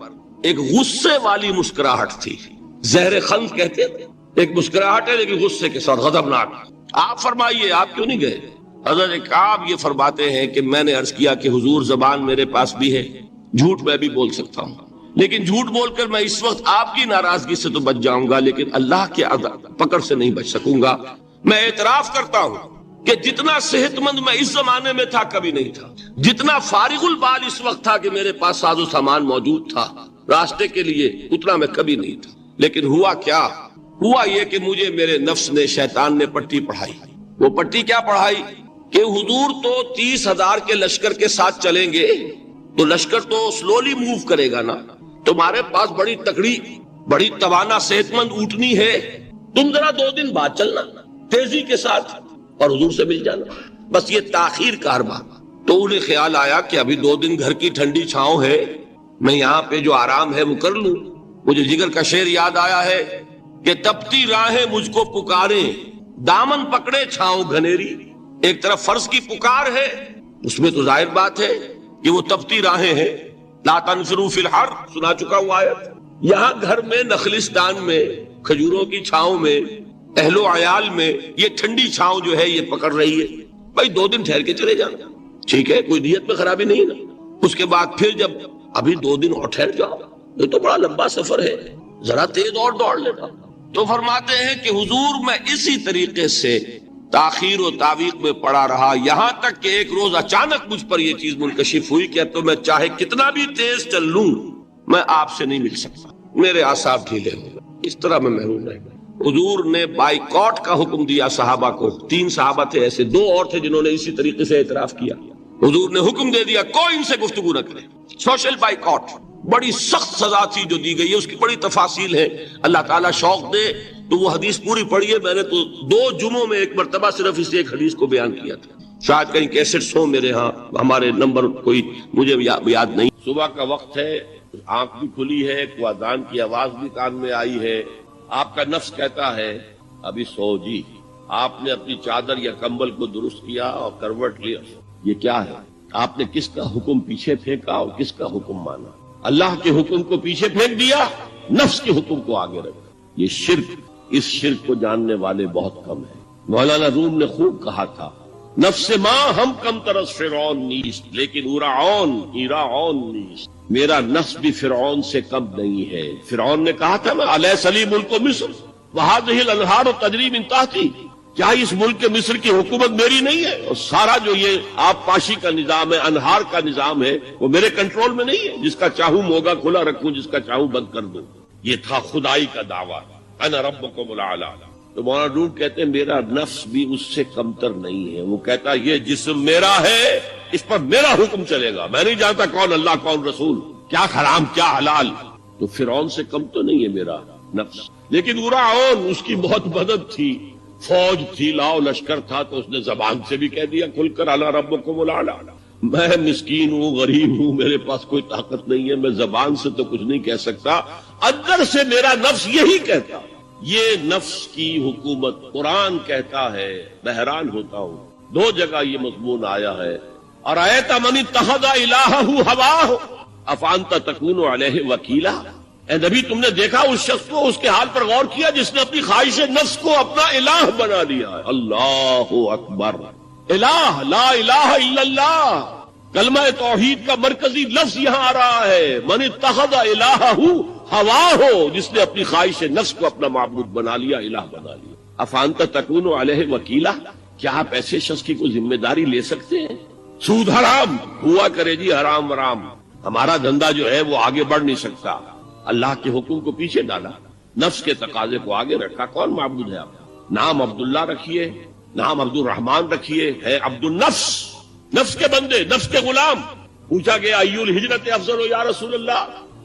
ایک غصے والی مسکراہٹ تھی. زہر خند کہتے ہیں، ایک مسکراہٹ ہے لیکن غصے کے ساتھ، غضبناک. آپ فرمائیے آپ کیوں نہیں گئے؟ حضرت کعب یہ فرماتے ہیں کہ میں نے عرض کیا کہ حضور زبان میرے پاس بھی ہے، جھوٹ میں بھی بول سکتا ہوں، لیکن جھوٹ بول کر میں اس وقت آپ کی ناراضگی سے تو بچ جاؤں گا لیکن اللہ کے پکڑ سے نہیں بچ سکوں گا. میں اعتراف کرتا ہوں کہ جتنا صحت مند میں اس زمانے میں تھا کبھی نہیں تھا، جتنا فارغ البال اس وقت تھا کہ میرے پاس ساز و سامان موجود تھا راستے کے لیے، اتنا میں کبھی نہیں تھا. لیکن ہوا کیا؟ ہوا یہ کہ مجھے میرے نفس نے، شیطان نے پٹی پڑھائی. وہ پٹی کیا پڑھائی کہ حضور تو 30,000 کے لشکر کے ساتھ چلیں گے تو لشکر تو سلولی موو کرے گا نا، تمہارے پاس بڑی تکڑی، بڑی توانا صحت مند اونٹنی ہے، تم ذرا 2 دن بعد چلنا تیزی کے ساتھ اور حضور سے مل جانا. بس یہ تاخیر کارواں. تو انہیں خیال آیا کہ ابھی 2 دن گھر کی ٹھنڈی چھاؤں ہے، میں یہاں پہ جو آرام ہے وہ کر لوں. مجھے جگر کا شعر یاد آیا ہے کہ تپتی راہیں مجھ کو پکاریں، دامن پکڑے چھاؤں گھنیری. ایک طرف فرض کی پکار ہے، اس میں تو ظاہر بات ہے کہ وہ تپتی راہیں ہیں. لا تنفروا فی الحر سنا چکا ہوں آیت. یہاں گھر میں نخلستان میں کھجوروں کی چھاؤں میں اہل و عیال میں یہ ٹھنڈی چھاؤں جو ہے یہ پکڑ رہی ہے. بھائی 2 دن ٹھہر کے چلے جانا، ٹھیک ہے، کوئی نیت میں خرابی نہیں نا. اس کے بعد پھر جب ابھی 2 دن اور ٹھہر جاؤ، یہ تو بڑا لمبا سفر ہے، ذرا تیز اور دوڑ لینا. تو فرماتے ہیں کہ حضور میں اسی طریقے سے تاخیر و تعویق میں پڑا رہا، یہاں تک کہ ایک روز اچانک مجھ پر یہ چیز منکشف ہوئی کہ تو میں چاہے کتنا بھی تیز چل لوں میں آپ سے نہیں مل سکتا، میرے اعصاب ڈھیلے ہو گئے، اس طرح میں محروم رہ گیا۔ حضور نے بائیکاٹ کا حکم دیا صحابہ کو، 3 صحابہ تھے ایسے، 2 اور تھے جنہوں نے اسی طریقے سے اعتراف کیا۔ حضور نے حکم دے دیا کوئی ان سے گفتگو نہ کرے، سوشل بائیکاٹ، بڑی سخت سزا تھی جو دی گئی ہے، اس کی بڑی تفاصیل ہے، اللہ تعالیٰ شوق دے تو وہ حدیث پوری پڑھی ہے، میں نے تو 2 جمعوں میں ایک مرتبہ صرف اس ایک حدیث کو بیان کیا تھا، شاید کہیں کیسٹس ہوں میرے ہاں، ہمارے نمبر کوئی مجھے یاد نہیں۔ صبح کا وقت ہے، آنکھ بھی کھلی ہے، کوئی اذان کی آواز بھی کان میں آئی ہے، آپ کا نفس کہتا ہے ابھی سو جی، آپ نے اپنی چادر یا کمبل کو درست کیا اور کروٹ لیا، یہ کیا ہے؟ آپ نے کس کا حکم پیچھے پھینکا اور کس کا حکم مانا؟ اللہ کے حکم کو پیچھے پھینک دیا، نفس کے حکم کو آگے رکھا۔ یہ شرک، اس شرک کو جاننے والے بہت کم ہیں۔ مولانا روم نے خوب کہا تھا، نفس ماں ہم کم ترس فرعون نیست لیکن ایراعون نیست، میرا نفس بھی فرعون سے کم نہیں ہے۔ فرعون نے کہا تھا نا الیس لی ملک مصر وہذہ الانہار تجری من تحتی، کیا اس ملک مصر کی حکومت میری نہیں ہے؟ اور سارا جو یہ آب پاشی کا نظام ہے، انہار کا نظام ہے، وہ میرے کنٹرول میں نہیں ہے، جس کا چاہوں موگا کھلا رکھوں، جس کا چاہوں بند کر دوں۔ یہ تھا خدائی کا دعویٰ، انا ربکم الاعلی۔ تو مولانا روم کہتے ہیں میرا نفس بھی اس سے کمتر نہیں ہے، وہ کہتا یہ جسم میرا ہے، اس پر میرا حکم چلے گا، میں نہیں جانتا کون اللہ کون رسول، کیا حرام کیا حلال۔ تو فرعون سے کم تو نہیں ہے میرا نفس، لیکن ایراعون اس کی بہت مدد تھی، فوج تھی، لاؤ لشکر تھا، تو اس نے زبان سے بھی کہہ دیا کھل کر انا ربکم الاعلی۔ میں مسکین ہوں، غریب ہوں، میرے پاس کوئی طاقت نہیں ہے، میں زبان سے تو کچھ نہیں کہہ سکتا، اندر سے میرا نفس یہی کہتا۔ یہ نفس کی حکومت قرآن کہتا ہے، میں حیران ہوتا ہوں، 2 جگہ یہ مضمون آیا ہے، ارأیت من اتخذ الہہ ہواہ افانت تکون علیہ وکیلا۔ اے نبی تم نے دیکھا اس شخص کو، اس کے حال پر غور کیا جس نے اپنی خواہش نفس کو اپنا الہ بنا لیا ہے۔ اللہ اکبر، الہ لا الہ الا اللہ، کلمہ توحید کا مرکزی لفظ یہاں آ رہا ہے، من اتخذ الہہ ہواہ، جس نے اپنی خواہش نفس کو اپنا معبود بنا لیا، الہ بنا لیا۔ افانت تکون علیہ وکیلا، کیا آپ ایسے شخص کی کوئی ذمہ داری لے سکتے ہیں؟ سود حرام ہوا کرے جی، حرام حرام، ہمارا دھندا جو ہے وہ آگے بڑھ نہیں سکتا۔ اللہ کے حکم کو پیچھے ڈالا، نفس کے تقاضے کو آگے رکھا۔ کون معبود ہے آپ؟ نام عبداللہ رکھیے، نام عبد الرحمن رکھیے، ہے عبد النفس، نفس کے بندے، نفس کے غلام۔ پوچھا گیا ایو الہجرت افضل یا رسول اللہ،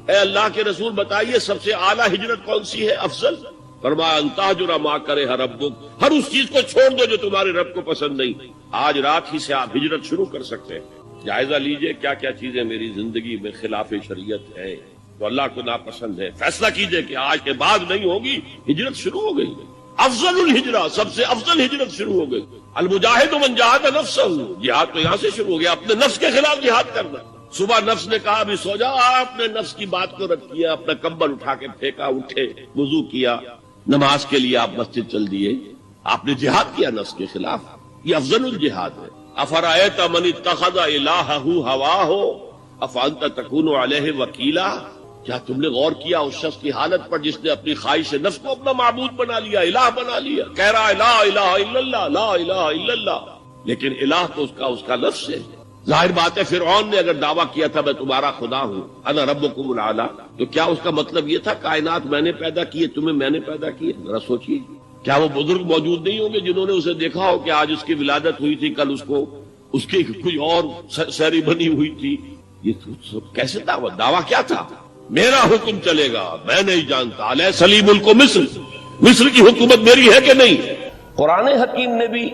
اے اللہ کے رسول بتائیے سب سے اعلیٰ ہجرت کون سی ہے، افضل؟ فرمایا ان تہجر ما کرہ ربک، ہر اس چیز کو چھوڑ دو جو تمہارے رب کو پسند نہیں۔ آج رات ہی سے آپ ہجرت شروع کر سکتے ہیں، جائزہ لیجئے کیا کیا چیزیں میری زندگی میں خلاف شریعت ہے تو اللہ کو ناپسند ہے، فیصلہ کیجئے کہ آج کے بعد نہیں ہوگی، ہجرت شروع ہو گئی۔ افضل الہجرہ، سب سے افضل ہجرت شروع ہو گئی۔ المجاہد من جاہد نفسہ، جہاد تو یہاں سے شروع ہو گیا، اپنے نفس کے خلاف جہاد کرنا۔ صبح نفس نے کہا ابھی سو جا، آپ نے نفس کی بات کو رد کیا، اپنا کمبل اٹھا کے پھینکا، اٹھے، وضو کیا، نماز کے لیے آپ مسجد چل دیے، آپ نے جہاد کیا نفس کے خلاف، یہ افضل الجہاد ہے۔ افرأیت من اتخذ الہہ ہواہ افانت تکون علیہ وکیلا، کیا تم نے غور کیا اس شخص کی حالت پر جس نے اپنی خواہش نفس کو اپنا معبود بنا لیا، الہ بنا لیا، کہہ رہا ہے لا الہ الا اللہ، لا الہ الا اللہ، لیکن الہ تو اس کا لفظ ہے۔ ظاہر بات ہے فرعون نے اگر دعویٰ کیا تھا میں تمہارا خدا ہوں، انا ربکم الاعلی، تو کیا اس کا مطلب یہ تھا کائنات میں نے پیدا کی ہے، تمہیں میں نے پیدا کی ہے؟ ذرا سوچیے، کیا وہ بزرگ موجود نہیں ہوں گے جنہوں نے اسے دیکھا ہو کہ آج اس کی ولادت ہوئی تھی، کل اس کی کوئی اور سیری بنی ہوئی تھی؟ یہ کیسے دعویٰ کیا تھا؟ میرا حکم چلے گا، میں نہیں جانتا، الیس لی ملک مصر، مصر کی حکومت میری ہے کہ نہیں؟ قرآن حکیم نے بھی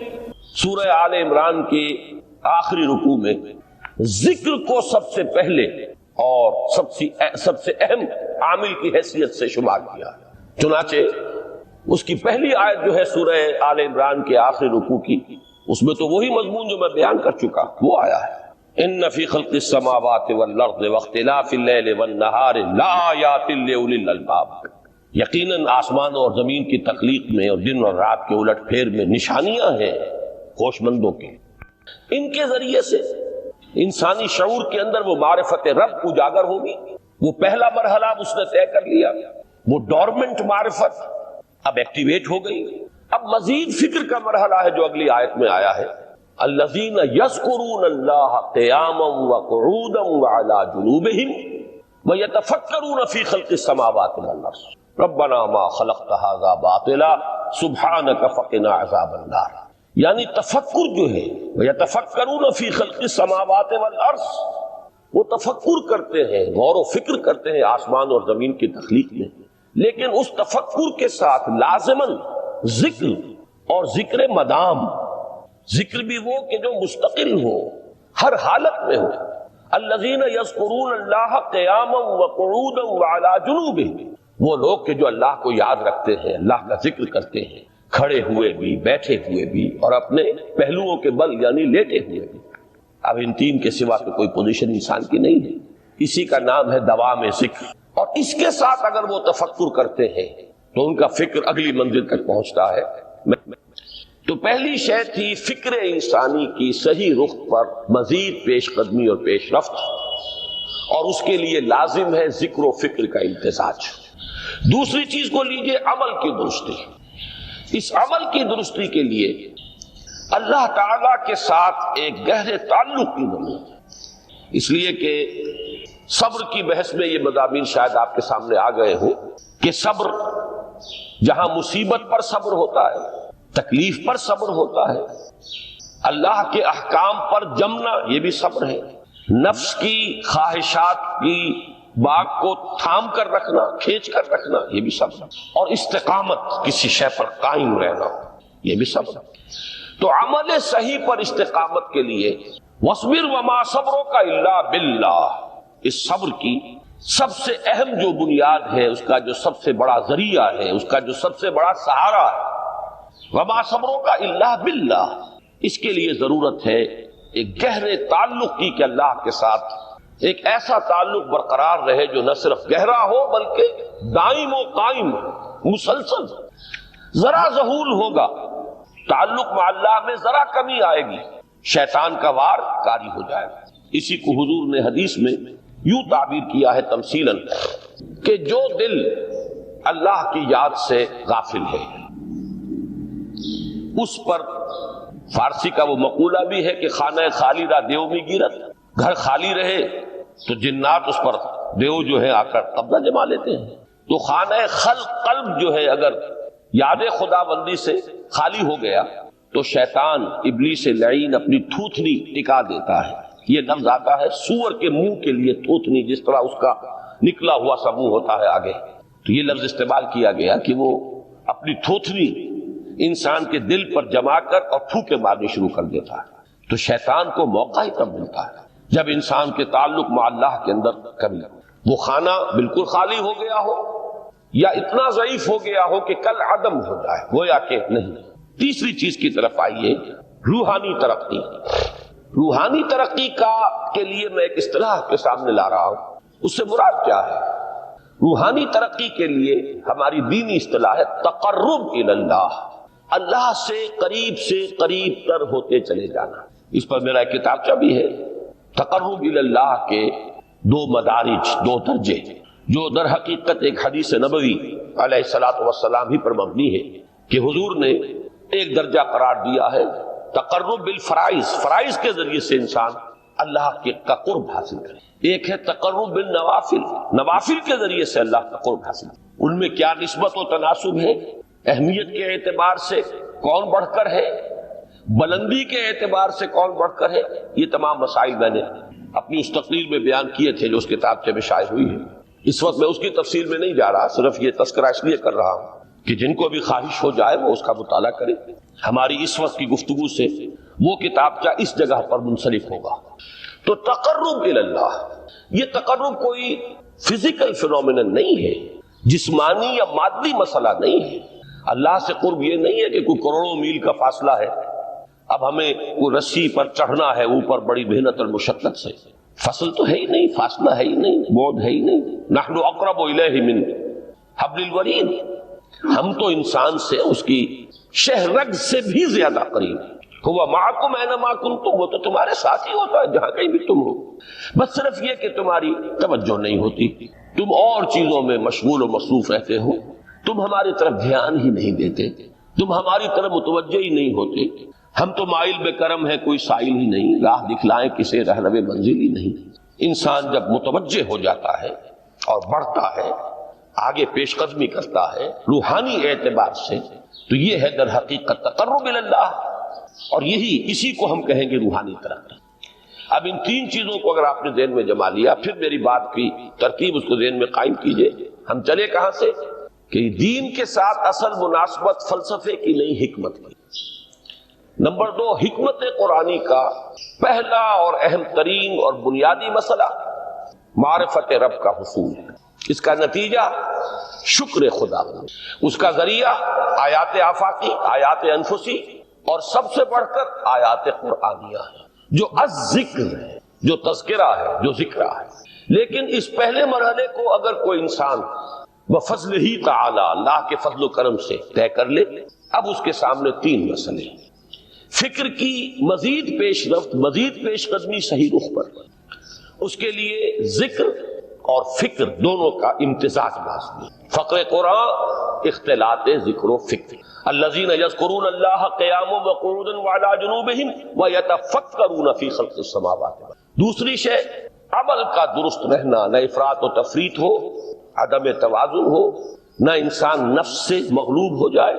سورہ آل عمران کے آخری رکوع میں ذکر کو سب سے پہلے اور سب سے اہم عامل کی حیثیت سے شمار کیا، چنانچہ اس کی پہلی آیت جو ہے سورہ آل عمران کے آخری رکوع کی، اس میں تو وہی مضمون جو میں بیان کر چکا وہ آیا ہے، ان فی خلق السماوات والارض واختلاف اللیل والنہار لآیات لأولی الالباب، یقیناً آسمان اور زمین کی تخلیق میں اور دن اور رات کے الٹ پھیر میں نشانیاں ہیں ہوش مندوں کے، ان کے ذریعے سے انسانی شعور کے اندر وہ معرفت رب اجاگر ہوگی۔ وہ پہلا مرحلہ اس نے طے کر لیا، وہ ڈورمنٹ معرفت اب ایکٹیویٹ ہو گئی، اب مزید فکر کا مرحلہ ہے جو اگلی آیت میں آیا ہے، الذین یذکرون اللہ قیاما وقعودا وعلی جنوبہم ویتفکرون فی خلق السماوات والارض ربنا ما خلقت ھذا باطلا سبحانک فقنا عذاب النار۔ یعنی تفکر جو ہے، ویتفکرون فی خلق السماوات والارض، وہ تفکر کرتے ہیں، غور و فکر کرتے ہیں آسمان اور زمین کی تخلیق میں، لیکن اس تفکر کے ساتھ لازماً ذکر اور ذکر مدام، ذکر بھی وہ کہ جو مستقل ہو، ہر حالت میں ہو۔ الذین یذکرون اللہ قیاما وقعودا وعلی جنوبہم، وہ لوگ کہ جو اللہ کو یاد رکھتے ہیں، اللہ کا ذکر کرتے ہیں، کھڑے ہوئے بھی، بیٹھے ہوئے بھی، اور اپنے پہلوؤں کے بل یعنی لیٹے ہوئے بھی۔ اب ان تین کے سوا تو کوئی پوزیشن انسان کی نہیں ہے، اسی کا نام ہے دوام ذکر۔ اور اس کے ساتھ اگر وہ تفکر کرتے ہیں تو ان کا فکر اگلی منزل تک پہنچتا ہے۔ تو پہلی شے تھی فکر انسانی کی صحیح رخ پر مزید پیش قدمی اور پیش رفت، اور اس کے لیے لازم ہے ذکر و فکر کا امتزاج۔ دوسری چیز کو لیجئے عمل کی درستی۔ اس عمل کی درستی کے لیے اللہ تعالی کے ساتھ ایک گہرے تعلق کی ضرورت ہے، اس لیے کہ صبر کی بحث میں یہ مضامین شاید آپ کے سامنے آ گئے ہوں کہ صبر، جہاں مصیبت پر صبر ہوتا ہے، تکلیف پر صبر ہوتا ہے، اللہ کے احکام پر جمنا یہ بھی صبر ہے، نفس کی خواہشات کی باغ کو تھام کر رکھنا، کھینچ کر رکھنا یہ بھی صبر، اور استقامت کسی شے پر قائم رہنا یہ بھی صبر۔ تو عمل صحیح پر استقامت کے لیے وَاصْبِرْ وَمَا صَبْرُكَ إِلَّا بِاللَّهِ، اس صبر کی سب سے اہم جو بنیاد ہے، اس کا جو سب سے بڑا ذریعہ ہے، اس کا جو سب سے بڑا سہارا ہے، وَمَا صَبْرُكَ إِلَّا بِاللَّهِ، اس کے لیے ضرورت ہے ایک گہرے تعلق کی کہ اللہ کے ساتھ ایک ایسا تعلق برقرار رہے جو نہ صرف گہرا ہو بلکہ دائم و قائم، مسلسل۔ ذرا ظہول ہوگا تعلق مع اللہ میں، ذرا کمی آئے گی، شیطان کا وار کاری ہو جائے گا۔ اسی کو حضور نے حدیث میں یوں تعبیر کیا ہے تمثیلاً کہ جو دل اللہ کی یاد سے غافل ہے، اس پر فارسی کا وہ مقولہ بھی ہے کہ خانہ خالی را دیو میں گیرت، گھر خالی رہے تو جنات اس پر دیو جو ہے آ کر قبضہ جما لیتے ہیں۔ تو خانہ قلب جو ہے اگر یاد خدا بندی سے خالی ہو گیا تو شیطان ابلیس لعین اپنی تھوتنی ٹکا دیتا ہے۔ یہ لفظ آتا ہے سور کے منہ کے لیے تھوتنی، جس طرح اس کا نکلا ہوا سا منہ ہوتا ہے آگے، تو یہ لفظ استعمال کیا گیا کہ وہ اپنی تھوتنی انسان کے دل پر جما کر اور پھوکے مارنی شروع کر دیتا ہے۔ تو شیطان کو موقع ہی تب ملتا ہے جب انسان کے تعلق مع اللہ کے اندر کمی، وہ خانہ بالکل خالی ہو گیا ہو یا اتنا ضعیف ہو گیا ہو کہ کل عدم ہو جائے، گویا کہ نہیں۔ تیسری چیز کی طرف آئیے، روحانی ترقی۔ روحانی ترقی کے لیے میں ایک اصطلاح کے سامنے لا رہا ہوں، اس سے مراد کیا ہے؟ روحانی ترقی کے لیے ہماری دینی اصطلاح ہے تقرب الی اللہ، اللہ سے قریب تر ہوتے چلے جانا۔ اس پر میرا ایک کتابچہ بھی ہے، تقرب الی اللہ کے دو مدارج، دو درجے، جو در حقیقت ایک حدیث نبوی علیہ الصلوۃ والسلام ہی پر مبنی ہے کہ حضور نے ایک درجہ قرار دیا ہے تقرب بالفرائض، فرائض کے ذریعے سے انسان اللہ کا قرب حاصل کرے۔ ایک ہے تقرب بالنوافل، نوافل کے ذریعے سے اللہ کا قرب حاصل کرے۔ ان میں کیا نسبت و تناسب ہے، اہمیت کے اعتبار سے کون بڑھ کر ہے، بلندی کے اعتبار سے کون بڑھ کر ہے، یہ تمام مسائل میں نے اپنی اس تقریر میں بیان کیے تھے جو اس کتابچے میں شائع ہوئی ہے۔ اس وقت میں اس کی تفصیل میں نہیں جا رہا، صرف یہ تذکرہ اس لیے کر رہا ہوں کہ جن کو بھی خواہش ہو جائے وہ اس کا مطالعہ کرے۔ ہماری اس وقت کی گفتگو سے وہ کتابچہ اس جگہ پر منسلک ہوگا۔ تو تقرب الی اللہ، یہ تقرب کوئی فزیکل فینومینن نہیں ہے، جسمانی یا مادی مسئلہ نہیں ہے۔ اللہ سے قرب یہ نہیں ہے کہ کوئی کروڑوں میل کا فاصلہ ہے، اب ہمیں کوئی رسی پر چڑھنا ہے اوپر بڑی محنت اور مشقت سے، فصل تو ہے ہی نہیں، فاصلہ ہے ہی نہیں، بعد ہے ہی نہیں۔ نحن اقرب الیہ من حبل الورید، ہم تو انسان سے اس کی شہرگ سے بھی زیادہ قریب ہیں۔ ہوا معکم اینما کنتم، وہ تو تمہارے ساتھ ہی ہوتا ہے جہاں کہیں بھی تم ہو، بس صرف یہ کہ تمہاری توجہ نہیں ہوتی، تم اور چیزوں میں مشغول و مصروف رہتے ہو، تم ہماری طرف دھیان ہی نہیں دیتے۔ تم ہماری طرف متوجہ ہی نہیں ہوتے، ہم تو مائل بے کرم ہے، کوئی سائل ہی نہیں، راہ دکھلائیں کسے رہنو منزل ہی نہیں۔ انسان جب متوجہ ہو جاتا ہے اور بڑھتا ہے، آگے پیش قدمی کرتا ہے روحانی اعتبار سے، تو یہ ہے در حقیقت تقرب اللہ، اور اسی کو ہم کہیں گے روحانی ترقی۔ اب ان تین چیزوں کو اگر آپ نے ذہن میں جما لیا، پھر میری بات کی ترتیب اس کو ذہن میں قائم کیجئے۔ ہم چلے کہاں سے کہ دین کے ساتھ اصل مناسبت فلسفے کی نہیں، حکمت کی۔ نمبر 2، حکمت قرآنی کا پہلا اور اہم ترین اور بنیادی مسئلہ معرفت رب کا حصول ہے۔ اس کا نتیجہ شکر خدا، اس کا ذریعہ آیات آفاقی، آیات انفسی، اور سب سے بڑھ کر آیات قرآنیہ ہے، جو الذکر ہے، جو تذکرہ ہے، جو ذکرہ ہے۔ لیکن اس پہلے مرحلے کو اگر کوئی انسان بفضل ہی تعالی، اللہ کے فضل و کرم سے طے کر لے، اب اس کے سامنے تین مسئلے ہیں۔ فکر کی مزید پیش رفت، مزید پیش قدمی صحیح رخ پر، اس کے لیے ذکر اور فکر دونوں کا امتزاج لازمی۔ فقر قرآن اختلاط ذکر و فکر۔ الذین یذکرون اللہ قیاما وقعودا وعلی جنوبہم ویتفکرون فی خلق السماوات۔ دوسری شے عمل کا درست رہنا، نہ افراط و تفریط ہو، عدم توازن ہو، نہ انسان نفس سے مغلوب ہو جائے،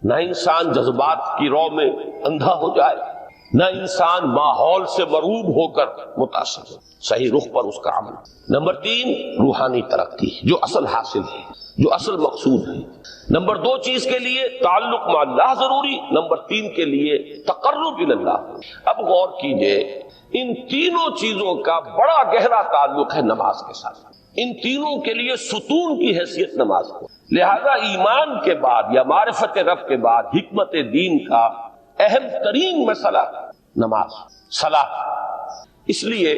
نہ انسان جذبات کی رو میں اندھا ہو جائے، نہ انسان ماحول سے مرعوب ہو کر متاثر ہو، صحیح رخ پر اس کا عمل۔ نمبر 3، روحانی ترقی، جو اصل حاصل ہے، جو اصل مقصود ہے۔ نمبر 2 چیز کے لیے تعلق مع اللہ ضروری، نمبر 3 کے لیے تقرب اللہ۔ اب غور کیجئے، ان تینوں چیزوں کا بڑا گہرا تعلق ہے نماز کے ساتھ۔ ان تینوں کے لیے ستون کی حیثیت نماز کو، لہذا ایمان کے بعد یا معرفت رب کے بعد حکمت دین کا اہم ترین مسئلہ نماز، صلاۃ۔ اس لیے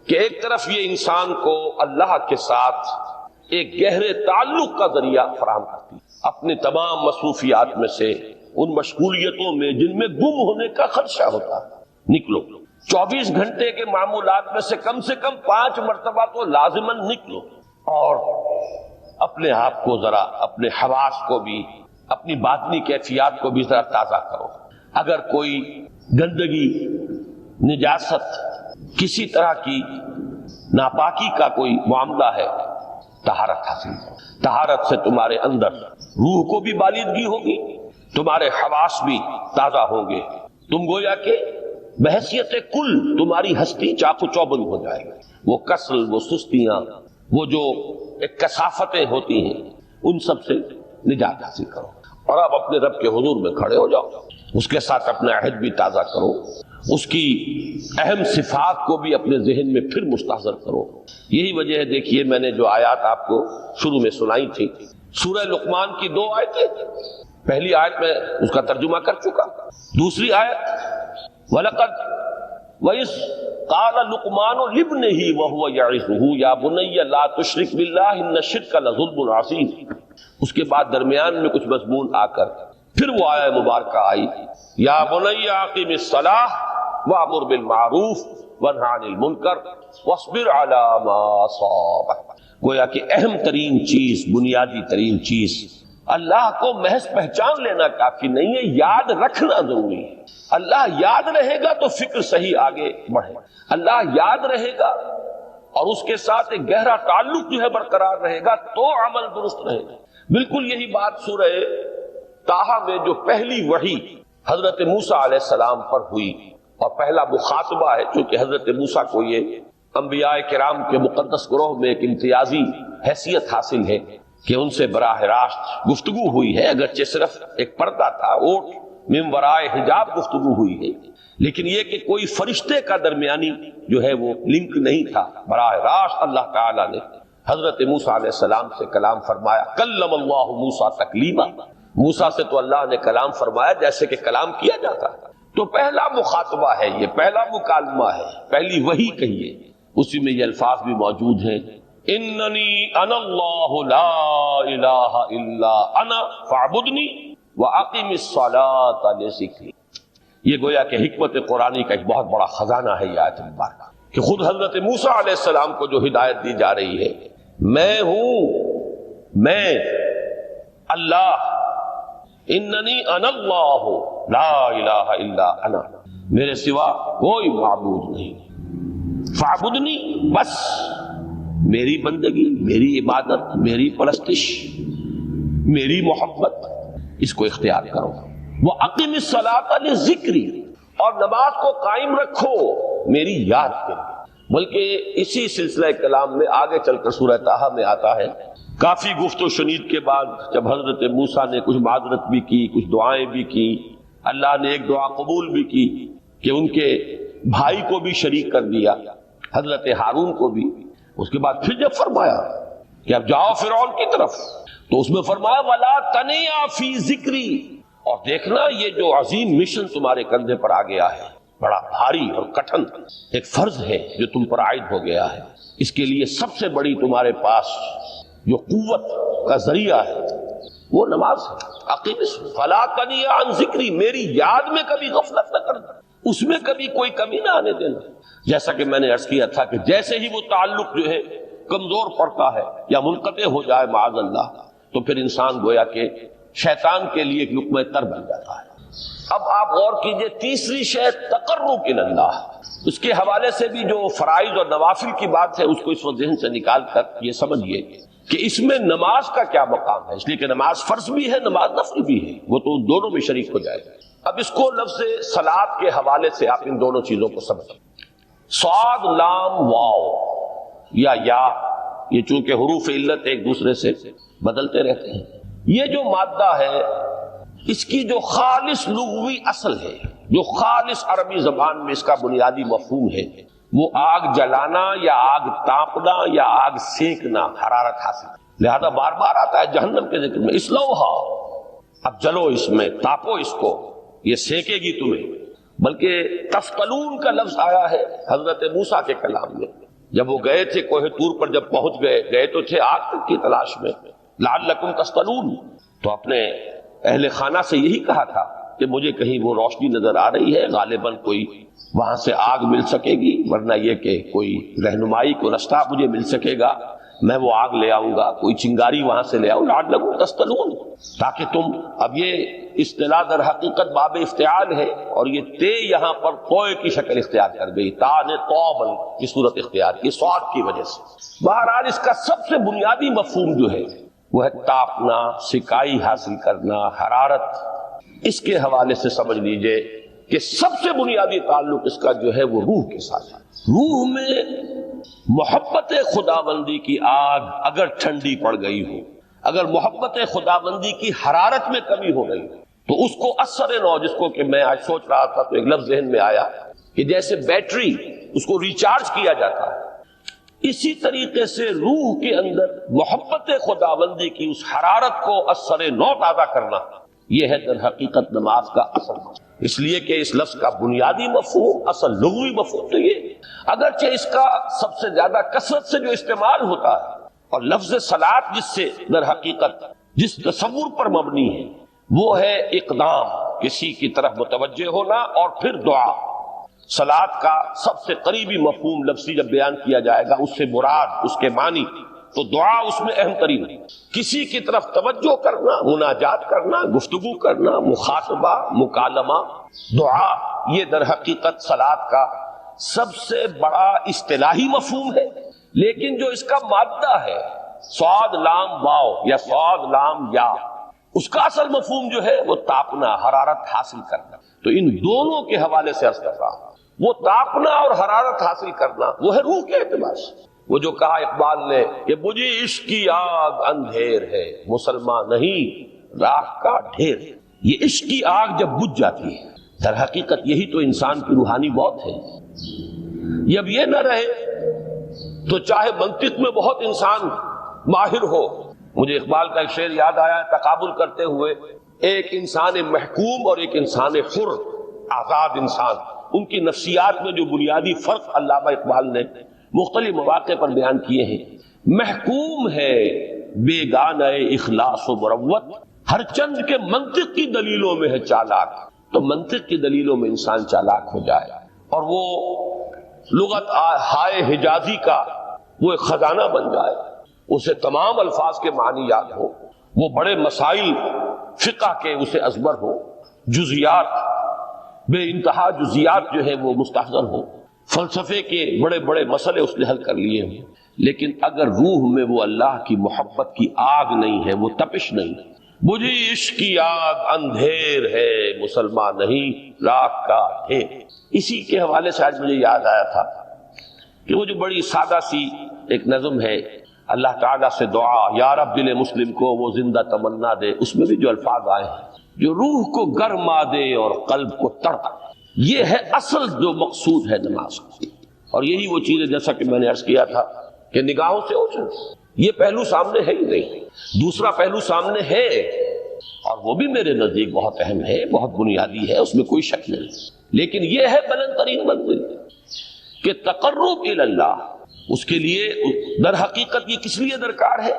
کہ ایک طرف یہ انسان کو اللہ کے ساتھ ایک گہرے تعلق کا ذریعہ فراہم کرتی ہے، اپنے تمام مصروفیات میں سے، ان مشغولیتوں میں جن میں گم ہونے کا خدشہ ہوتا ہے، نکلو۔ 24 گھنٹے کے معمولات میں سے کم 5 مرتبہ تو لازماً نکلو، اور اپنے آپ کو ذرا، اپنے حواس کو بھی، اپنی باطنی کیفیات کو بھی ذرا تازہ کرو۔ اگر کوئی گندگی، نجاست، کسی طرح کی ناپاکی کا کوئی معاملہ ہے، طہارت حاصل کرو۔ طہارت سے تمہارے اندر روح کو بھی بالیدگی ہوگی، تمہارے حواس بھی تازہ ہوں گے، تم گویا کہ بحیثیت کل تمہاری ہستی چاق و چوبند ہو جائے گی۔ وہ کسل، وہ سستیاں، وہ جو ایک کثافتیں ہوتی ہیں، ان سب سے نجات حاصل کرو، اور اب اپنے رب کے حضور میں کھڑے ہو جاؤ، اس کے ساتھ اپنا عہد بھی تازہ کرو، اس کی اہم صفات کو بھی اپنے ذہن میں پھر مستحضر کرو۔ یہی وجہ ہے، دیکھیے میں نے جو آیات آپ کو شروع میں سنائی تھی، سورہ لقمان کی 2 آیتیں، پہلی آیت میں اس کا ترجمہ کر چکا، دوسری آیت وَلَقَدْ وَإِذْ قَالَ لُقْمَانُ لِابْنِهِ وَهُوَ يَعِظُهُ يَا بُنَيَّ لَا تُشْرِكْ بِاللَّهِ إِنَّ الشِّرْكَ لَظُلْمٌ عَظِيمٌ۔ اس کے بعد درمیان میں کچھ مضمون آ کر پھر وہ آیہ مبارکہ آئی، یا بنی اقم الصلاۃ وامر بالمعروف وانہی عن المنکر واصبر علی ما اصابک۔ گویا کہ اہم ترین چیز، بنیادی ترین چیز، اللہ کو محض پہچان لینا کافی نہیں ہے، یاد رکھنا ضروری ہے۔ اللہ یاد رہے گا تو فکر صحیح آگے بڑھے، اللہ یاد رہے گا اور اس کے ساتھ ایک گہرا تعلق جو ہے برقرار رہے گا تو عمل درست رہے گا۔ بالکل یہی بات سورہ طٰہٰ میں جو پہلی وحی حضرت موسیٰ علیہ السلام پر ہوئی، اور پہلا مخاطبہ ہے، چونکہ حضرت موسیٰ کو یہ انبیاء کرام کے مقدس گروہ میں ایک امتیازی حیثیت حاصل ہے کہ ان سے براہ راست گفتگو ہوئی ہے، اگرچہ صرف ایک پردہ تھا، اوٹ من ورائے حجاب گفتگو ہوئی ہے، لیکن یہ کہ کوئی فرشتے کا درمیانی جو ہے وہ لنک نہیں تھا، براہ راست اللہ تعالیٰ نے حضرت موسیٰ علیہ السلام سے کلام فرمایا۔ کلم اللہ موسیٰ تکلیما، موسیٰ سے تو اللہ نے کلام فرمایا جیسے کہ کلام کیا جاتا ہے۔ تو پہلا مخاطبہ ہے، یہ پہلا مکالمہ ہے، پہلی وحی کہیے، اسی میں یہ الفاظ بھی موجود ہیں، اننی انا اللہ لا الہ الا انا فاعبدنی واقم الصلاۃ لذکری۔ یہ گویا کہ حکمت قرآنی کا ایک بہت بڑا خزانہ ہے یہ آیت مبارکہ، کہ خود حضرت موسیٰ علیہ السلام کو جو ہدایت دی جا رہی ہے، میں ہوں، میں اللہ، اننی انا اللہ لا الہ الا انا، میرے سوا کوئی معبود نہیں، فاعبدنی، بس میری بندگی، میری عبادت، میری پرستش، میری محبت، اس کو اختیار کرو۔ وَأَقِمِ الصَّلَاةَ لِذِكْرِي، اور نماز کو قائم رکھو میری یاد کے لیے۔ بلکہ اسی سلسلہ کلام میں آگے چل کر سورہ طٰہٰ میں آتا ہے، کافی گفت و شنید کے بعد جب حضرت موسیٰ نے کچھ معذرت بھی کی، کچھ دعائیں بھی کی، اللہ نے ایک دعا قبول بھی کی کہ ان کے بھائی کو بھی شریک کر دیا، حضرت ہارون کو بھی۔ اس کے بعد پھر جب فرمایا کہ اب جاؤ فرعون کی طرف، تو اس میں فرمایا وَلَا تَنِيَا فِي ذِكْرِي، اور دیکھنا یہ جو عظیم مشن تمہارے کندھے پر آ گیا ہے، بڑا بھاری اور کٹھن ایک فرض ہے جو تم پر عائد ہو گیا ہے، اس کے لیے سب سے بڑی تمہارے پاس جو قوت کا ذریعہ ہے وہ نماز ہے۔ اقیم فلا تنیا عن ذکری، میری یاد میں کبھی غفلت نہ کرنا، اس میں کبھی کوئی کمی نہ آنے دینا۔ جیسا کہ میں نے عرض کیا تھا کہ جیسے ہی وہ تعلق جو ہے کمزور پڑتا ہے یا منقطع ہو جائے معاذ اللہ، تو پھر انسان گویا کہ شیطان کے لیے ایک لقمہ تر بن جاتا ہے۔ اب آپ غور کیجئے، تیسری شے تقرب الی اللہ، اس کے حوالے سے بھی جو فرائض اور نوافل کی بات ہے اس کو اس وقت ذہن سے نکال کر یہ سمجھیے کہ اس میں نماز کا کیا مقام ہے، اس لیے کہ نماز فرض بھی ہے، نماز نفل بھی ہے، وہ تو دونوں میں شریک ہو جائے گا۔ اب اس کو لفظ صلاۃ کے حوالے سے آپ ان دونوں چیزوں کو سمجھیں۔ صاد لام واو یا یہ چونکہ حروف علت ایک دوسرے سے بدلتے رہتے ہیں، یہ جو مادہ ہے اس کی جو خالص لغوی اصل ہے، جو خالص عربی زبان میں اس کا بنیادی مفہوم ہے، وہ آگ جلانا یا آگ تاپنا یا آگ سینکنا، حرارت حاصل۔ لہذا بار بار آتا ہے جہنم کے ذکر میں اسلوہا، اب جلو اس میں، تاپو اس کو، یہ سینکے گی تمہیں۔ بلکہ تفتلون کا لفظ آیا ہے حضرت موسیٰ کے کلام میں، جب وہ گئے تھے کوہ طور پر، جب پہنچ گئے تو تھے آگ کی تلاش میں، لعلکم تفتلون، تو اپنے اہل خانہ سے یہی کہا تھا کہ مجھے کہیں وہ روشنی نظر آ رہی ہے، غالباً کوئی وہاں سے آگ مل سکے گی، ورنہ یہ کہ کوئی رہنمائی کو رستہ مجھے مل سکے گا، میں وہ آگ لے آؤں گا، کوئی چنگاری وہاں سے لے آؤں، لعلکم تفتلون، تاکہ تم، اب یہ اصطلاح در حقیقت باب افتعال ہے، اور یہ تے یہاں پر توئے کی شکل اختیار کر گئی، تا نے توبن کی صورت اختیار کی سواد کی وجہ سے۔ بہرحال اس کا سب سے بنیادی مفہوم جو ہے وہ ہے تاپنا، سکائی حاصل کرنا، حرارت۔ اس کے حوالے سے سمجھ لیجئے کہ سب سے بنیادی تعلق اس کا جو ہے وہ روح کے ساتھ ہے۔ روح میں محبت خداوندی کی آگ اگر ٹھنڈی پڑ گئی ہو، اگر محبت خداوندی کی حرارت میں کمی ہو گئی تو اس کو اثر نو، جس کو کہ میں آج سوچ رہا تھا تو ایک لفظ ذہن میں آیا کہ جیسے بیٹری اس کو ریچارج کیا جاتا ہے، اسی طریقے سے روح کے اندر محبت خداوندی کی اس حرارت کو اثر نو تازہ کرنا، یہ ہے در حقیقت نماز کا اصل مفہوم۔ اس لیے کہ اس لفظ کا بنیادی مفہوم، اصل لغوی مفہوم تو یہ، اگرچہ اس کا سب سے زیادہ کثرت سے جو استعمال ہوتا ہے، اور لفظ صلاۃ جس سے در حقیقت جس تصور پر مبنی ہے وہ ہے اقدام، کسی کی طرف متوجہ ہونا اور پھر دعا۔ صلاۃ کا سب سے قریبی مفہوم لفظی جب بیان کیا جائے گا، اس سے مراد، اس کے معنی، تو دعا اس میں اہم ترین ہے۔ کسی کی طرف توجہ کرنا، مناجات کرنا، گفتگو کرنا، مخاطبہ، مکالمہ، دعا، یہ در حقیقت صلاۃ کا سب سے بڑا اصطلاحی مفہوم ہے۔ لیکن جو اس کا مادہ ہے، صاد لام واو یا صاد لام یا، اس کا اصل مفہوم جو ہے وہ تاپنا، حرارت حاصل کرنا۔ تو ان دونوں کے حوالے سے عرض کر رہا ہوں، وہ تاپنا اور حرارت حاصل کرنا وہ ہے روح کے اعتبار سے۔ وہ جو کہا اقبال نے کہ بجھی عشق کی آگ اندھیر ہے، مسلمان نہیں راہ کا ڈھیر ہے۔ یہ عشق کی آگ جب بجھ جاتی ہے، در حقیقت یہی تو انسان کی روحانی موت ہے۔ جب یہ نہ رہے تو چاہے منطق میں بہت انسان ماہر ہو، مجھے اقبال کا ایک شعر یاد آیا تقابل کرتے ہوئے، ایک انسان محکوم اور ایک انسان حر، آزاد انسان، ان کی نفسیات میں جو بنیادی فرق علامہ اقبال نے مختلف مواقع پر بیان کیے ہیں۔ محکوم ہے بیگانہ اخلاص و مروت، ہر چند کے منطق کی دلیلوں میں ہے چالاک، تو منطق کی دلیلوں میں انسان چالاک ہو جائے اور وہ لغت ہائے حجازی کا وہ ایک خزانہ بن جائے، اسے تمام الفاظ کے معنی یاد ہو، وہ بڑے مسائل فقہ کے اسے ازبر ہو، جزیات بے انتہا جزیات جو ہے وہ مستحضر ہو، فلسفے کے بڑے بڑے مسئلے اس نے حل کر لیے ہوں، لیکن اگر روح میں وہ اللہ کی محبت کی آگ نہیں ہے، وہ تپش نہیں ہے، بجھی عشق کی آگ اندھیر ہے مسلمان نہیں راک کا ڈھیر۔ اسی کے حوالے سے آج مجھے یاد آیا تھا کہ وہ جو بڑی سادہ سی ایک نظم ہے، اللہ تعالیٰ سے دعا یا رب دل مسلم کو وہ زندہ تمنا دے، اس میں بھی جو الفاظ آئے ہیں، جو روح کو گرما دے اور قلب کو تڑپا، یہ ہے اصل جو مقصود ہے نماز کا۔ اور یہی وہ چیز ہے جیسا کہ میں نے عرض کیا تھا کہ نگاہوں سے اوجھل، یہ پہلو سامنے ہے ہی نہیں، دوسرا پہلو سامنے ہے اور وہ بھی میرے نزدیک بہت اہم ہے، بہت بنیادی ہے، اس میں کوئی شک نہیں، لیکن یہ ہے بلند ترین منزل کہ تقرب الی اللہ، اس کے لیے در حقیقت یہ کس لیے درکار ہے؟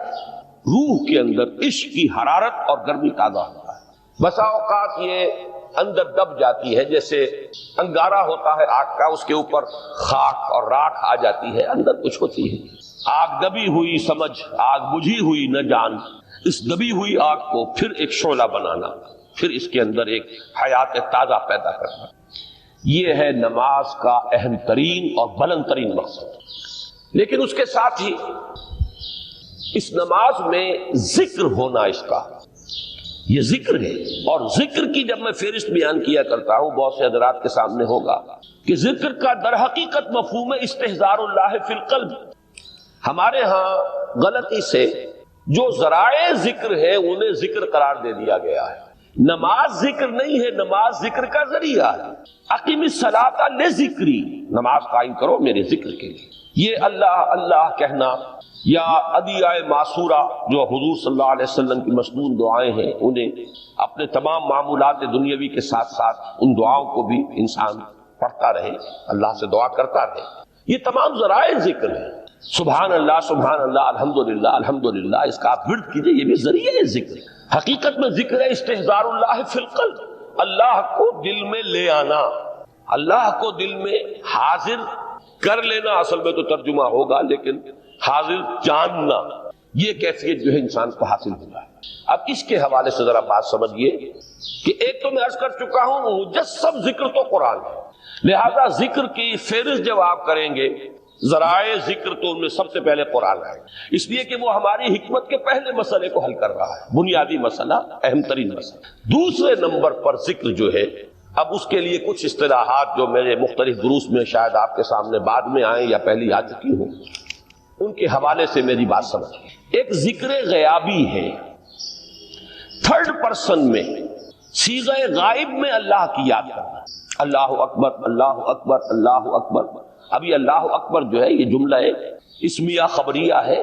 روح کے اندر عشق کی حرارت اور گرمی تازہ ہوتا ہے۔ بسا اوقات یہ اندر دب جاتی ہے، جیسے انگارہ ہوتا ہے آگ کا، اس کے اوپر خاک اور راکھ آ جاتی ہے، اندر کچھ ہوتی ہے، آگ دبی ہوئی سمجھ، آگ بجھی ہوئی نہ جان، اس دبی ہوئی آگ کو پھر ایک شعلہ بنانا، پھر اس کے اندر ایک حیات تازہ پیدا کرنا، یہ ہے نماز کا اہم ترین اور بلند ترین مقصد۔ لیکن اس کے ساتھ ہی اس نماز میں ذکر ہونا، اس کا یہ ذکر ہے، اور ذکر کی جب میں فہرست بیان کیا کرتا ہوں بہت سے حضرات کے سامنے ہوگا کہ ذکر کا در حقیقت مفہوم ہے استحضار اللہ فی القلب۔ ہمارے ہاں غلطی سے جو ذرائع ذکر ہے انہیں ذکر قرار دے دیا گیا ہے۔ نماز ذکر نہیں ہے، نماز ذکر کا ذریعہ ہے۔ اقیم الصلاۃ لذکری، نماز قائم کرو میرے ذکر کے لیے۔ یہ اللہ اللہ کہنا یا ادعیہ معصورہ جو حضور صلی اللہ علیہ وسلم کی مسنون دعائیں ہیں، انہیں اپنے تمام معمولات دنیاوی کے ساتھ ساتھ ان دعاؤں کو بھی انسان پڑھتا رہے، اللہ سے دعا کرتا رہے، یہ تمام ذرائع ذکر ہیں۔ سبحان اللہ الحمدللہ الحمدللہ، اس کا آپ ورد کیجئے، یہ بھی ذریعہ ذکر ہے۔ حقیقت میں ذکر ہے استحضار اللہ فی القلب، اللہ کو دل میں لے آنا، اللہ کو دل میں حاضر کر لینا، اصل میں تو ترجمہ ہوگا، لیکن حاضر جاننا، یہ کیفیت جو ہے انسان کو حاصل ہوگا۔ اب اس کے حوالے سے ذرا بات سمجھیے کہ ایک تو میں عرض کر چکا ہوں مجسم ذکر تو قرآن ہے، لہذا ذکر کی فہرست جب آپ کریں گے ذرائع ذکر تو ان میں سب سے پہلے قرآن ہے، اس لیے کہ وہ ہماری حکمت کے پہلے مسئلے کو حل کر رہا ہے، بنیادی مسئلہ، اہم ترین مسئلہ۔ دوسرے نمبر پر ذکر جو ہے، اب اس کے لیے کچھ اصطلاحات جو میرے مختلف دروس میں شاید آپ کے سامنے بعد میں آئیں یا پہلی آ چکی ہوں، ان کے حوالے سے میری بات سمجھیں۔ ایک ذکر غیابی ہے، تھرڈ پرسن میں، صیغہ غائب میں اللہ کی یاد کرنا، اللہ اکبر اللہ اکبر اللہ اکبر۔ ابھی اللہ اکبر جو ہے یہ جملہ اسمیہ خبریہ ہے،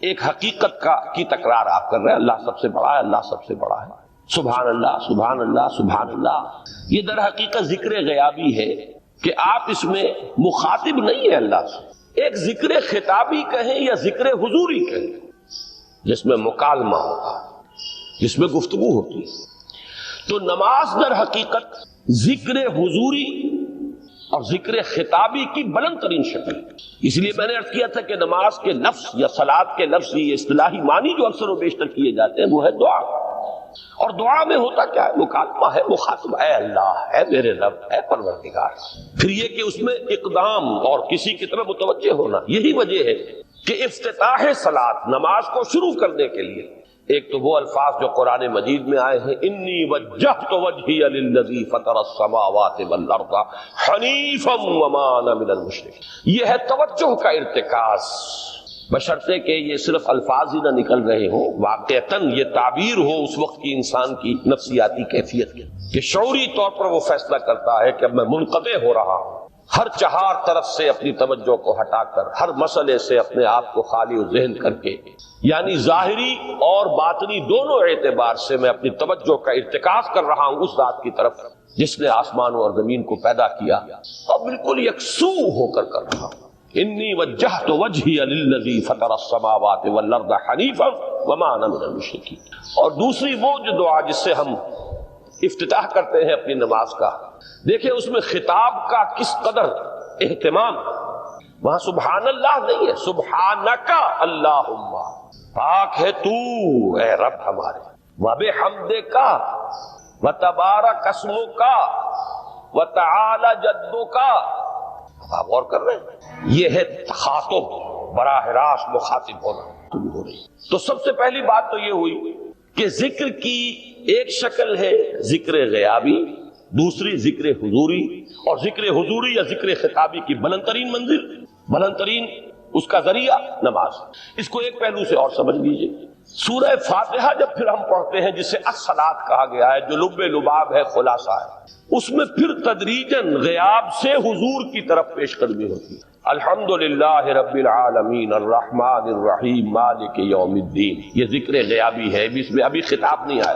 ایک حقیقت کی تکرار آپ کر رہے ہیں، اللہ سب سے بڑا ہے، اللہ سب سے بڑا ہے، سبحان اللہ سبحان اللہ سبحان اللہ۔ یہ در حقیقت ذکر غیابی ہے کہ آپ اس میں مخاطب نہیں ہے اللہ سے، ایک ذکر خطابی کہیں یا ذکر حضوری کہیں، جس میں مکالمہ ہوتا ہے، جس میں گفتگو ہوتی ہے۔ تو نماز در حقیقت ذکر حضوری اور ذکر خطابی کی بلند ترین شکل، اس لیے میں نے عرض کیا تھا کہ نماز کے لفظ یا صلاۃ کے لفظ، یہ اصطلاحی معنی جو اکثر و بیشتر کیے جاتے ہیں وہ ہے دعا، اور دعا میں ہوتا کیا ہے؟ مکالمہ ہے، مخاطب، اے اللہ، اے میرے رب، اے پروردگار۔ پھر یہ کہ اس میں اقدام اور کسی کی طرف متوجہ ہونا، یہی وجہ ہے کہ افتتاح صلاۃ، نماز کو شروع کرنے کے لیے ایک تو وہ الفاظ جو قرآن مجید میں آئے ہیں، انی وجہت وجہی للذی فطر السماوات والارض حنیفا وما انا من المشرکین، یہ ہے توجہ کا ارتکاز، بشرطے کہ یہ صرف الفاظ ہی نہ نکل رہے ہوں، واقعتاً یہ تعبیر ہو اس وقت کی انسان کی نفسیاتی کیفیت کی، کہ شعوری طور پر وہ فیصلہ کرتا ہے کہ اب میں منقطع ہو رہا ہوں، ہر چہار طرف سے اپنی توجہ کو ہٹا کر، ہر مسئلے سے اپنے آپ کو خالی و ذہن کر کے، یعنی ظاہری اور باطنی دونوں اعتبار سے میں اپنی توجہ کا ارتکاز کر رہا ہوں اس ذات کی طرف جس نے آسمانوں اور زمین کو پیدا کیا، اور بالکل یکسو ہو کر رہا ہوں۔ انی وجہت وجہی للذی فطر السماوات والارض حنیفا وما انا من المشرکین۔ اور دوسری وہ جو دعا جس سے ہم افتتاح کرتے ہیں اپنی نماز کا، دیکھیں اس میں خطاب کا کس قدر اہتمام، وہاں سبحان اللہ نہیں ہے، سبحانک اللہم، پاک ہے تو اے رب ہمارے، وَبِحَمْدِكَ وَتَبَارَكَ اسْمُكَ وَتَعَالَى جَدُّكَ۔ آپ غور کر رہے ہیں، یہ ہے تخاطب، براہ راست مخاطب ہونا ہو رہی۔ تو سب سے پہلی بات تو یہ ہوئی کہ ذکر کی ایک شکل ہے ذکر غیابی، دوسری ذکر حضوری، اور ذکر حضوری یا ذکر خطابی کی بلند ترین منزل، بلند ترین اس کا ذریعہ نماز۔ اس کو ایک پہلو سے اور سمجھ لیجئے، سورہ فاتحہ جب پھر ہم پڑھتے ہیں جسے الصلاۃ کہا گیا ہے، جو لب لباب ہے، خلاصہ ہے، اس میں پھر تدریجاً غیاب سے حضور کی طرف پیش قدمی ہوتی ہے۔ الحمدللہ رب العالمین الرحمن الرحیم مالک یوم الدین، یہ ذکر غیابی ہے، اس میں ابھی خطاب نہیں آیا۔